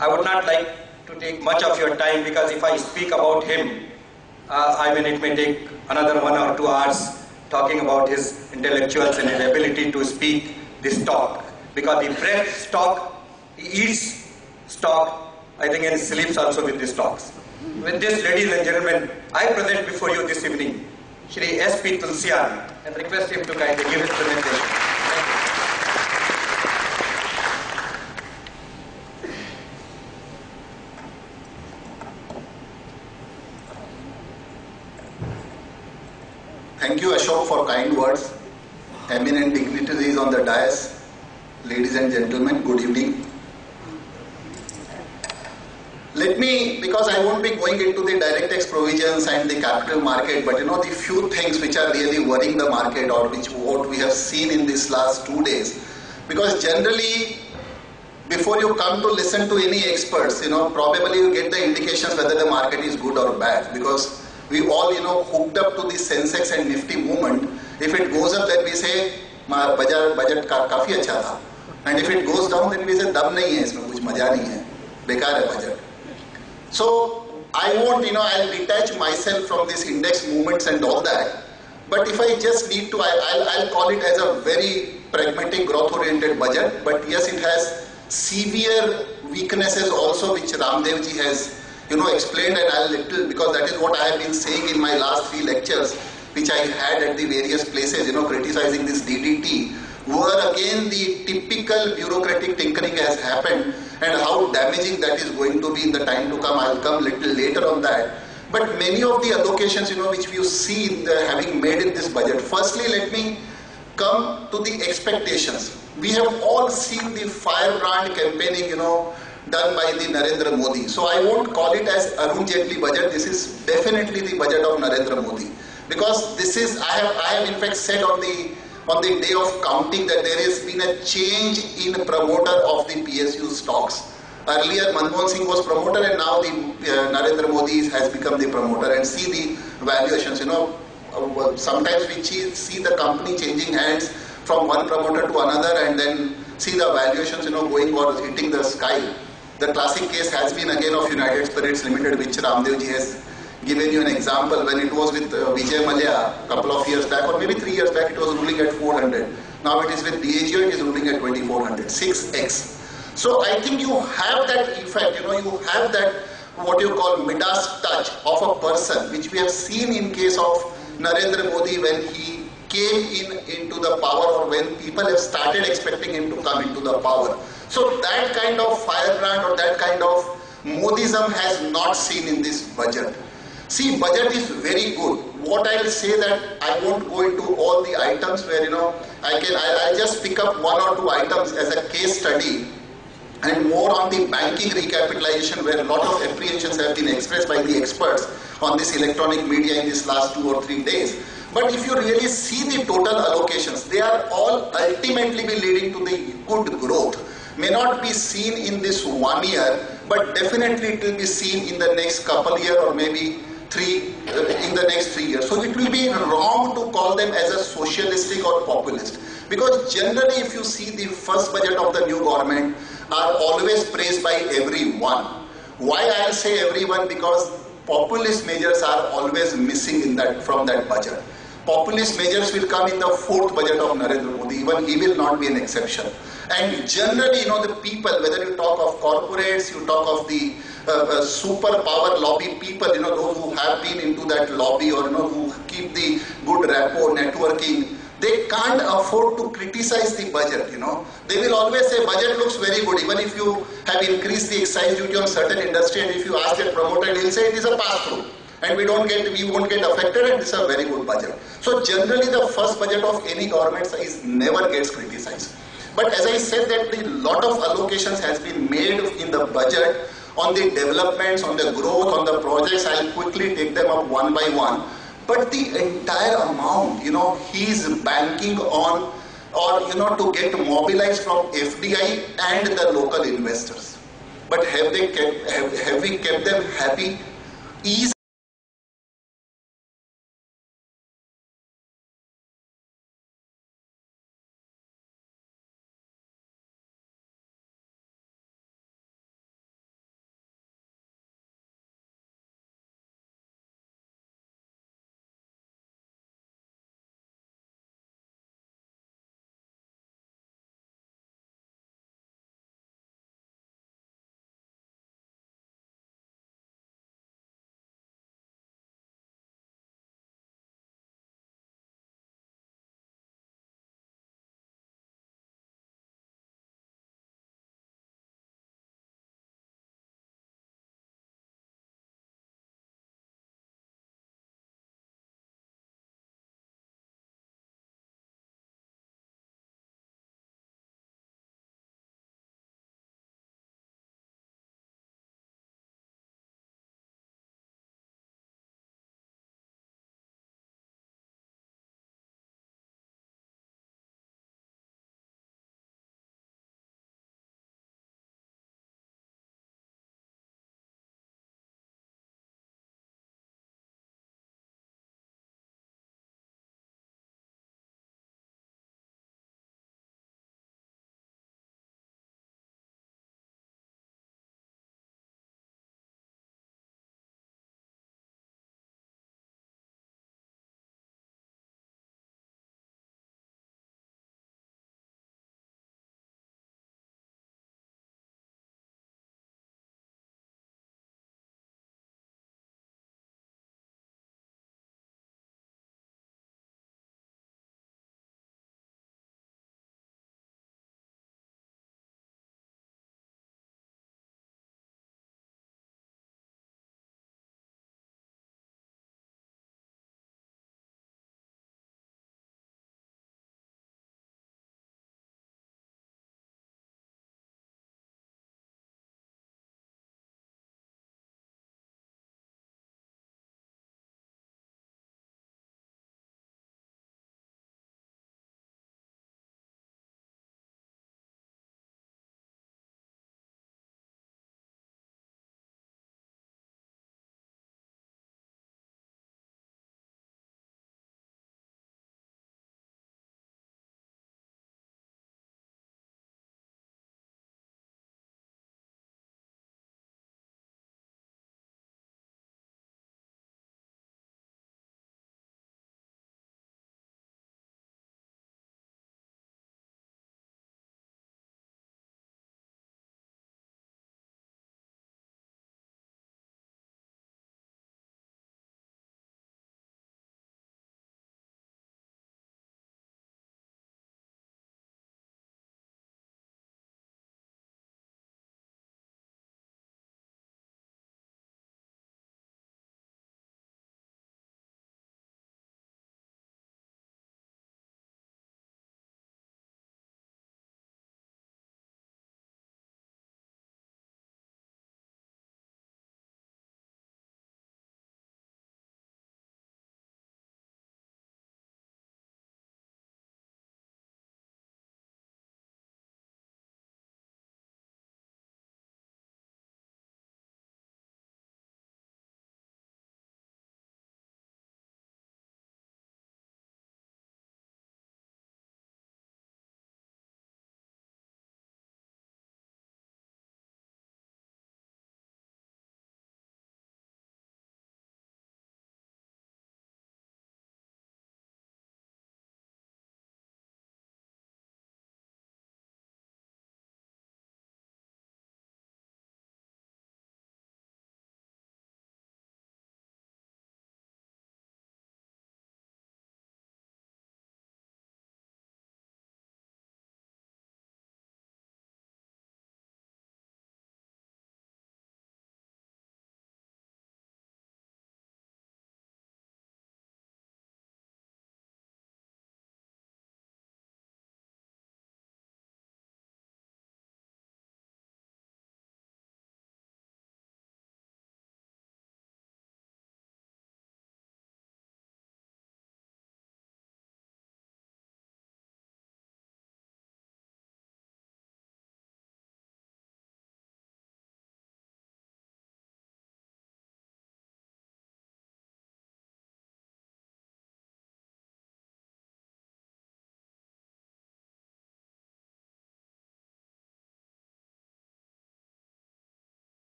I would not like to take much of your time, because if I speak about him, it may take another 1 or 2 hours talking about his intellectuals and his ability to speak this talk. Because he breathes stock, he eats stock, I think, and sleeps also with these talks. With this, ladies and gentlemen, I present before you this evening Shri S.P. Tulsian and request him to kindly give his presentation. Thank you, Ashok, for kind words. Eminent dignitaries on the dais, ladies and gentlemen, good evening. Let me, because I won't be going into the direct tax provisions and the capital market, but the few things which are really worrying the market, or what we have seen in these last 2 days. Because generally, before you come to listen to any experts, probably you get the indications whether the market is good or bad. Because we all, hooked up to the Sensex and Nifty movement. If it goes up, then we say, budget काफी अच्छा था. And if it goes down, then we say, दम नहीं है इसमें, कुछ मजा नहीं है, बेकार है budget. So I won't, I'll detach myself from these index movements and all that. But if I just need to, I'll call it as a very pragmatic, growth-oriented budget. But yes, it has severe weaknesses also, which Ramdev ji has, explained, and I'll little, because that is what I have been saying in my last 3 lectures, which I had at the various places, criticizing this DDT, where again the typical bureaucratic tinkering has happened, and how damaging that is going to be in the time to come. I'll come little later on that. But many of the allocations, which we see having made in this budget. Firstly, let me come to the expectations. We have all seen the firebrand campaigning, done by the Narendra Modi. So I won't call it as Arun Jaitley budget. This is definitely the budget of Narendra Modi, because this is I have in fact said on the day of counting that there has been a change in promoter of the PSU stocks. Earlier Manmohan Singh was promoter, and now the Narendra Modi has become the promoter. And see the valuations. Sometimes we see the company changing hands from one promoter to another, and then see the valuations going or hitting the sky. The classic case has been again of United Spirits Limited, which Ramdev ji has given you an example. When it was with Vijay Mallya a couple of years back, or maybe 3 years back, it was ruling at 400. Now it is with Diageo, it is ruling at 2400, 6x. So I think you have that effect, you have that what you call Midas touch of a person, which we have seen in case of Narendra Modi when he came into the power, or when people have started expecting him to come into the power. So that kind of firebrand or that kind of Modism has not seen in this budget. See, budget is very good. What I'll say that I won't go into all the items where I'll just pick up 1 or 2 items as a case study, and more on the banking recapitalization, where a lot of apprehensions have been expressed by the experts on this electronic media in these last 2 or 3 days. But if you really see the total allocations, they are all ultimately be leading to the good growth. May not be seen in this 1 year, but definitely it will be seen in the next couple years, or maybe in the next 3 years. So it will be wrong to call them as a socialistic or populist, because generally if you see the first budget of the new government are always praised by everyone. Why I'll say everyone? Because populist measures are always missing from that budget. Populist measures will come in the 4th budget of Narendra Modi. Even he will not be an exception. And generally, the people, whether you talk of corporates, you talk of the superpower lobby people, those who have been into that lobby, or who keep the good rapport, networking, they can't afford to criticize the budget. They will always say budget looks very good, even if you have increased the excise duty on certain industry, and if you ask that promoter, he'll say it is a pass-through, and we won't get affected, and this is a very good budget. So generally, the first budget of any government never gets criticized. But as I said, that a lot of allocations has been made in the budget on the developments, on the growth, on the projects. I'll quickly take them up one by one. But the entire amount, he is banking on, or to get mobilized from FDI and the local investors. But have we kept them happy? Is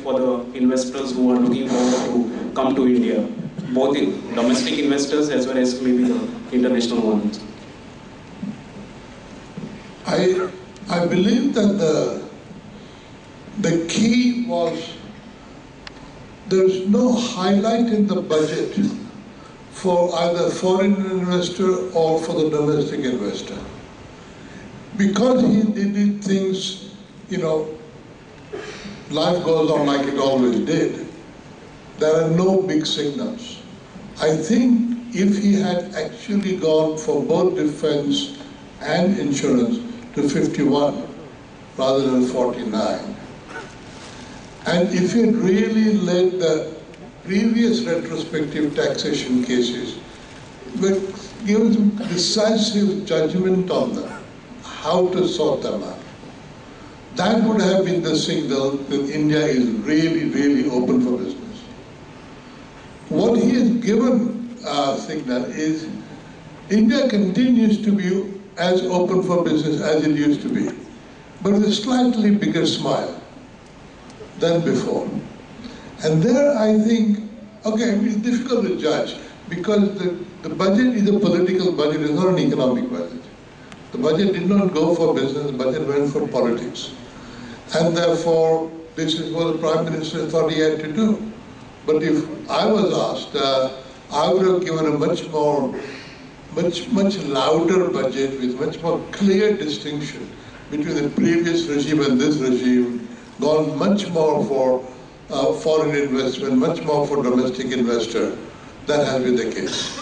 for the investors who are looking forward to come to India, both in domestic investors as well as maybe the international ones? I believe that the key was there's no highlight in the budget for either foreign investor or for the domestic investor. Because he did things, life goes on like it always did. There are no big signals. I think if he had actually gone for both defense and insurance to 51 rather than 49, and if he had really let the previous retrospective taxation cases, but given decisive judgment on them, how to sort them out, that would have been the signal that India is really, really open for business. What he has given a signal is India continues to be as open for business as it used to be, but with a slightly bigger smile than before. And there I think, it's difficult to judge because the budget is a political budget, it's not an economic budget. The budget did not go for business, the budget went for politics. And therefore, this is what the Prime Minister thought he had to do. But if I was asked, I would have given a much louder budget with much more clear distinction between the previous regime and this regime, gone much more for foreign investment, much more for domestic investor. That has been the case.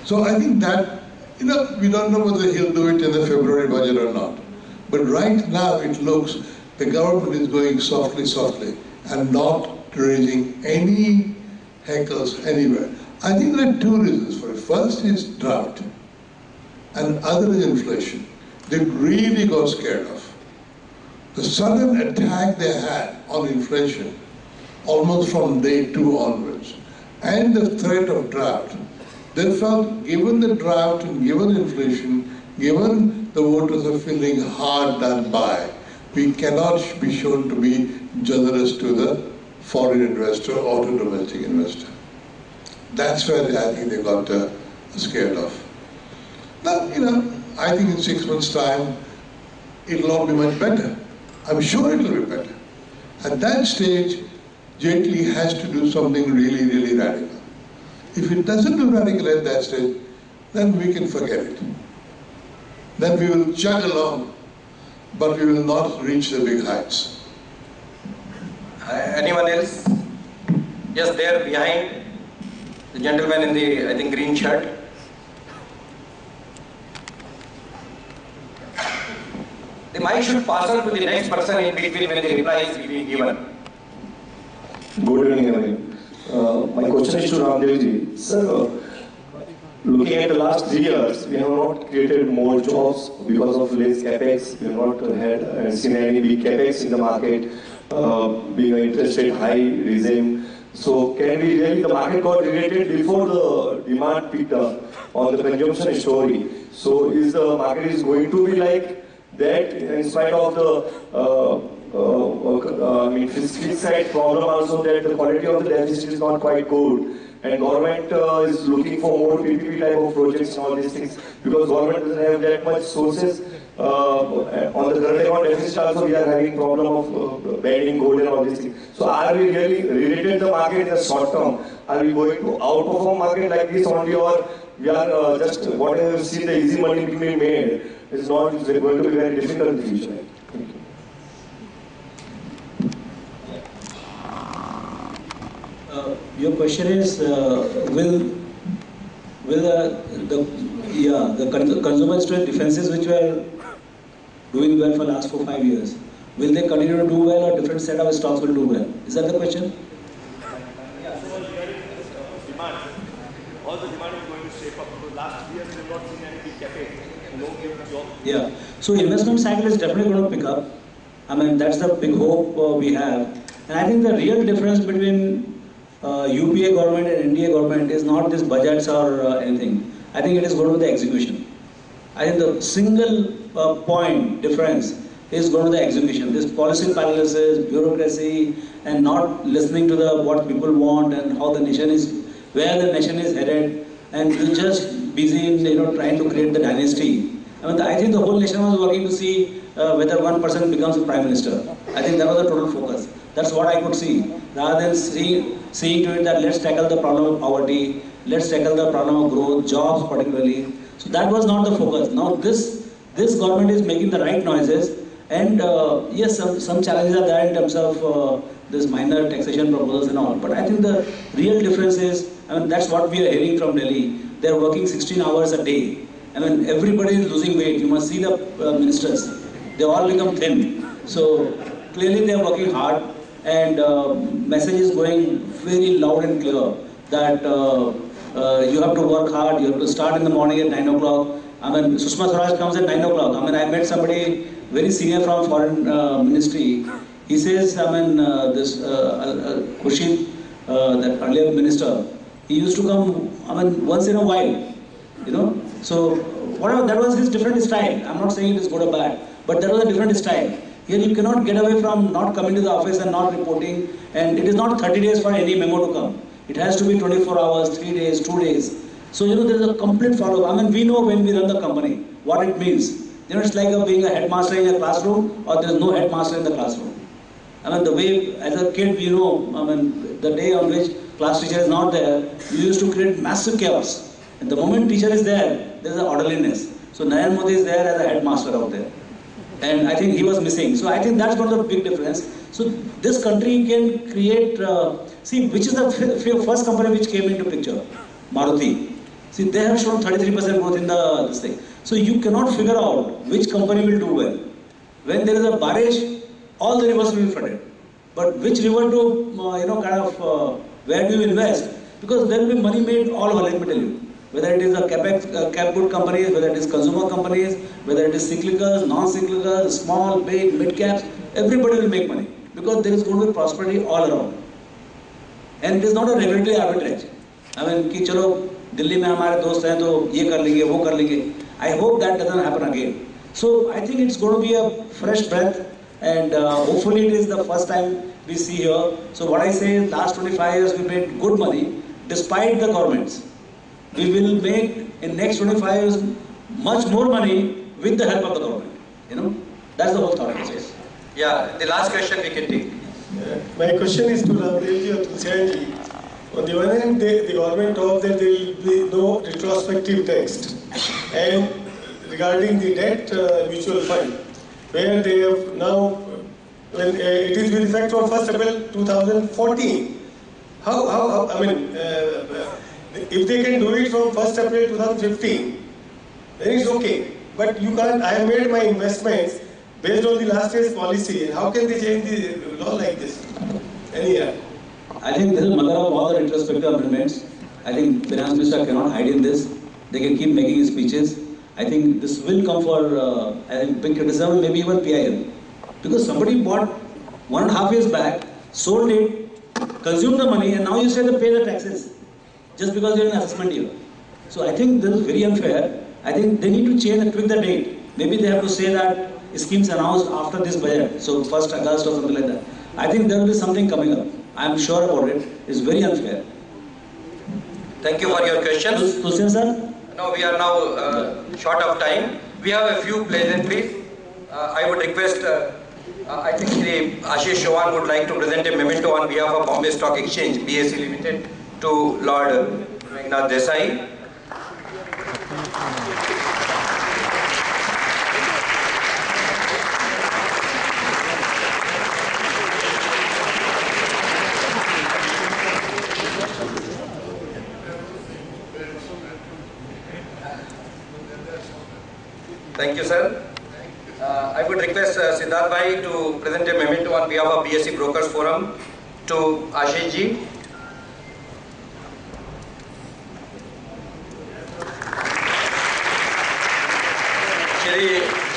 So I think that, we don't know whether he'll do it in the February budget or not. But right now it looks the government is going softly and not raising any heckles anywhere. I think there are two reasons for it. First is drought and other is inflation. They really got scared of. The sudden attack they had on inflation, almost from day 2 onwards, and the threat of drought, they felt given the drought and given inflation, given the voters are feeling hard done by, we cannot be shown to be generous to the foreign investor or to domestic investor. That's where I think they got scared of. Now, I think in 6 months' time, it'll all be much better. I'm sure it'll be better. At that stage, Jaitley has to do something really, really radical. If it doesn't do radical at that stage, then we can forget it. Then we will chug along, but we will not reach the big heights. Anyone else? Yes, there behind, the gentleman in the, I think, green shirt. The mic should pass on to the next person in between when the reply is being given. Good evening, everyone. My question is to Ramdev ji. Sir, looking at the last 3 years, we have not created more jobs because of less capex. We have not had seen any big capex in the market, being an interest rate high regime. So can we really, the market got related before the demand picked up on the consumption story. So is the market is going to be like that in spite of the fiscal side problem also, that the quality of the deficit is not quite good, and government is looking for more PPP type of projects and all these things, because government doesn't have that much sources. On the current account deficit also we are having problem of bending gold and all these things. So are we really related the market in the short term? Are we going to outperform market like this only, or we are just whatever we see the easy money being made is not going to be very difficult in the future? Thank you. Your question is, will the consumer strength defenses which were doing well for last 4-5 years, will they continue to do well, or different set of stocks will do well? Is that the question? All the demand is going to shape up. Because last 3 years we have not seen any big capex. Yeah. So investment cycle is definitely going to pick up. I mean, that's the big hope we have. And I think the real difference between UPA government and NDA government is not this budgets or anything. I think it is going to be the execution. I think the single point difference is going to the execution. This policy paralysis, bureaucracy, and not listening to the what people want and how the nation is, where the nation is headed, and you're just busy in trying to create the dynasty. I think the whole nation was working to see whether one person becomes a prime minister. I think that was the total focus. That's what I could see. Rather than seeing to it that let's tackle the problem of poverty, let's tackle the problem of growth, jobs particularly. So that was not the focus. Now this government is making the right noises, and yes, some challenges are there in terms of this minor taxation proposals and all. But I think the real difference is, that's what we are hearing from Delhi. They are working 16 hours a day. Everybody is losing weight. You must see the ministers. They all become thin. So clearly they are working hard, and message is going very loud and clear that you have to work hard. You have to start in the morning at 9 o'clock. Sushma Swaraj comes at 9 o'clock. I met somebody very senior from foreign ministry. He says, this Khurshid, that earlier minister, he used to come, once in a while, So whatever, that was his different style. I'm not saying it is good or bad, but that was a different style. Here you cannot get away from not coming to the office and not reporting, and it is not 30 days for any memo to come. It has to be 24 hours, 3 days, 2 days. So there is a complete follow-up. We know when we run the company, what it means. It's like being a headmaster in a classroom, or there is no headmaster in the classroom. The way, as a kid, the day on which class teacher is not there, you used to create massive chaos. And the moment teacher is there, there is an orderliness. So Narendra Modi is there as a headmaster out there. And I think he was missing. So I think that's one of the big difference. So this country can create, which is the first company which came into picture? Maruti. See, they have shown 33% growth in this thing. So you cannot figure out which company will do well. When there is a barish, all the rivers will be flooded. But which river to, where do you invest? Because there will be money made all over, let me tell you. Whether it is a cap good companies, whether it is consumer companies, whether it is cyclicals, non-cyclicals, small, big, mid caps, everybody will make money. Because there is going to be prosperity all around. And it is not a regulatory arbitrage. कि चलो दिल्ली में हमारे दोस्त हैं तो ये कर लेंगे वो कर लेंगे. I hope that doesn't happen again. So I think it's going to be a fresh breath, and hopefully it is the first time we see here. So what I say is, last 25 years we made good money despite the governments. We will make in next 25 years much more money with the help of the government. That's the whole thought process. Yeah, the last question we can take. My question is to Ramdevji or Tulsianji. On the one hand, the government hopes that there will be no retrospective tax. And regarding the debt mutual fund, where they have now, when it is with effect from 1st April 2014, if they can do it from 1st April 2015, then it's okay. But you can't, I have made my investments based on the last year's policy. How can they change the law like this? I think this is mother of all the retrospective amendments. I think Finance Minister cannot hide in this. They can keep making speeches. I think this will come for, big criticism, maybe even PIL. Because somebody bought 1.5 years back, sold it, consumed the money, and now you say they pay the taxes. Just because you're in assessment year. So I think this is very unfair. I think they need to change and tweak the date. Maybe they have to say that schemes announced after this budget, so 1st August or something like that. I think there will be something coming up. I am sure about it. It's very unfair. Thank you for your questions. Tulsian sir? No, we are now short of time. We have a few pleasantries. I would request, I think Shri Ashish Chauhan would like to present a memento on behalf of Bombay Stock Exchange, BSE Limited, to Lord Meghnad Desai. Thank you, sir. I would request Siddharth Bhai to present a memento on behalf of BSE Brokers Forum to Ashish ji.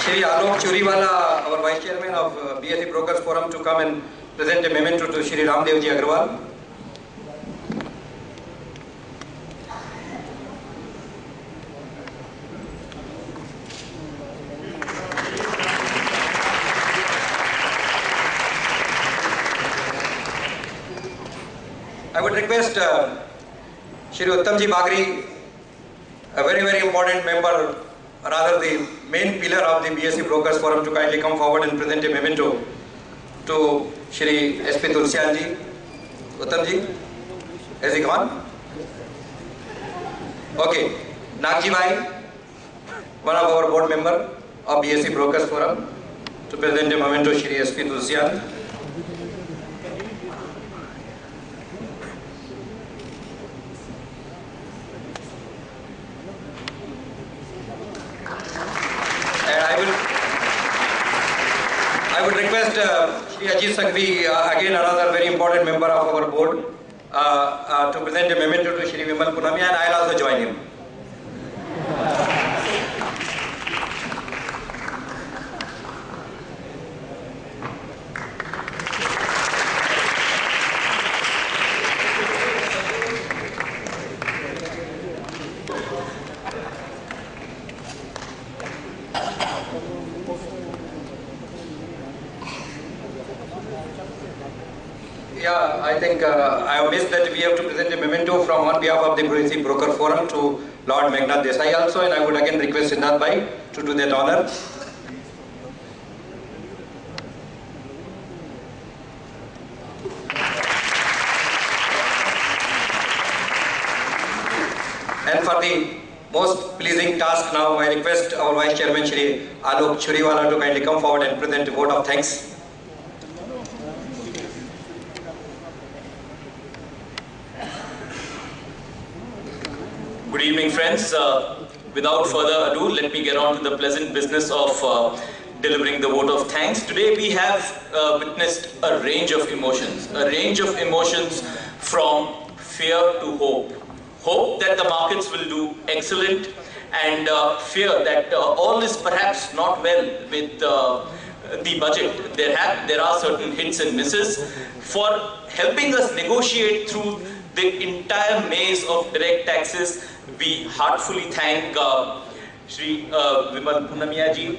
Shri Alok Churiwala, our Vice Chairman of BSE Brokers Forum, to come and present a memento to Shri Ramdevji Agarwal. request Shri Uttamji Bagri, a very, very important member, rather the main pillar of the BSE Brokers Forum, to kindly come forward and present a memento to Shri SP Tulsian ji. Uttamji, has he gone? Okay. Nagji Bhai, one of our board member of BSE Brokers Forum, to present a memento Shri SP Tulsian. I would request Shri Ajit Sanghvi, again another very important member of our board, to present a memento to Shri Vimal Punamia, and I'll also join him. Yeah, I think I have missed that we have to present a memento from on behalf of the BSE Broker Forum to Lord Meghnad Desai also, and I would again request Siddharth Bhai to do that honor. And for the most pleasing task now, I request our Vice Chairman Shri Alok Churiwala to kindly come forward and present a vote of thanks. Good evening, friends. Without further ado, let me get on to the pleasant business of delivering the vote of thanks. Today we have witnessed a range of emotions from fear to hope. Hope that the markets will do excellent, and fear that all is perhaps not well with the budget. There are certain hits and misses. For helping us negotiate through the entire maze of direct taxes, we heartfully thank Shri Vimal Punamia ji,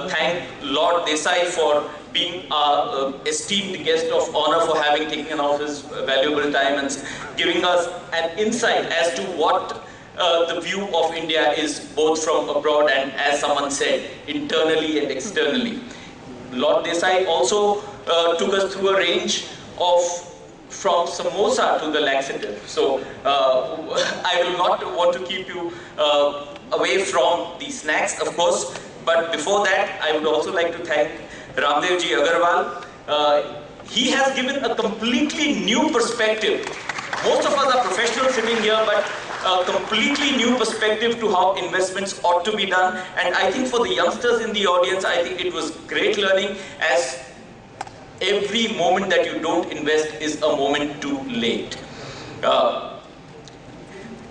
thank Lord Desai for being our esteemed guest of honor, for having taken off his valuable time and giving us an insight as to what the view of India is, both from abroad and, as someone said, internally and externally. Lord Desai also took us through a range of from samosa to the laxative. So I will not want to keep you away from the snacks, of course, but before that I would also like to thank Ramdev ji Agarwal. He has given a completely new perspective. Most of us are professionals sitting here, but a completely new perspective to how investments ought to be done. And I think for the youngsters in the audience, I think it was great learning, as every moment that you don't invest is a moment too late.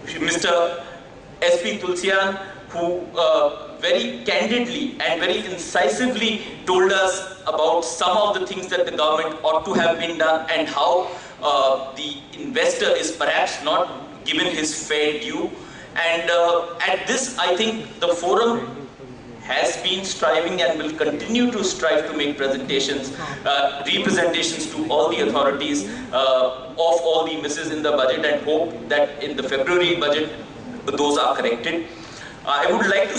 Mr. SP Tulsian, who very candidly and very incisively told us about some of the things that the government ought to have been done, and how the investor is perhaps not given his fair due. And at this, I think the forum has been striving and will continue to strive to make representations to all the authorities of all the misses in the budget, and hope that in the February budget those are corrected. I would like to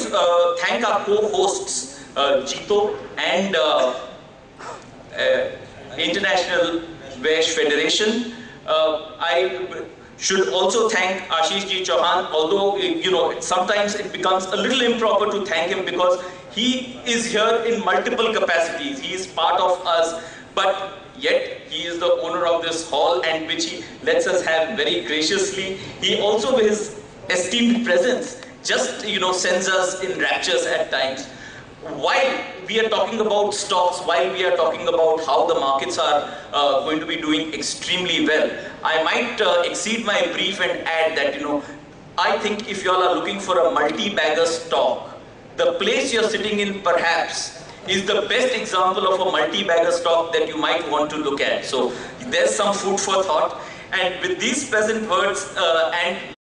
thank our co-hosts Jito and International Vaish Federation. I should also thank Ashish Ji Chauhan, although sometimes it becomes a little improper to thank him because he is here in multiple capacities. He is part of us, but yet he is the owner of this hall, and which he lets us have very graciously. He also, with his esteemed presence, just sends us in raptures at times. While we are talking about stocks, while we are talking about how the markets are going to be doing extremely well, I might exceed my brief and add that, I think if you all are looking for a multi-bagger stock, the place you're sitting in perhaps is the best example of a multi-bagger stock that you might want to look at. So there's some food for thought. And with these pleasant words and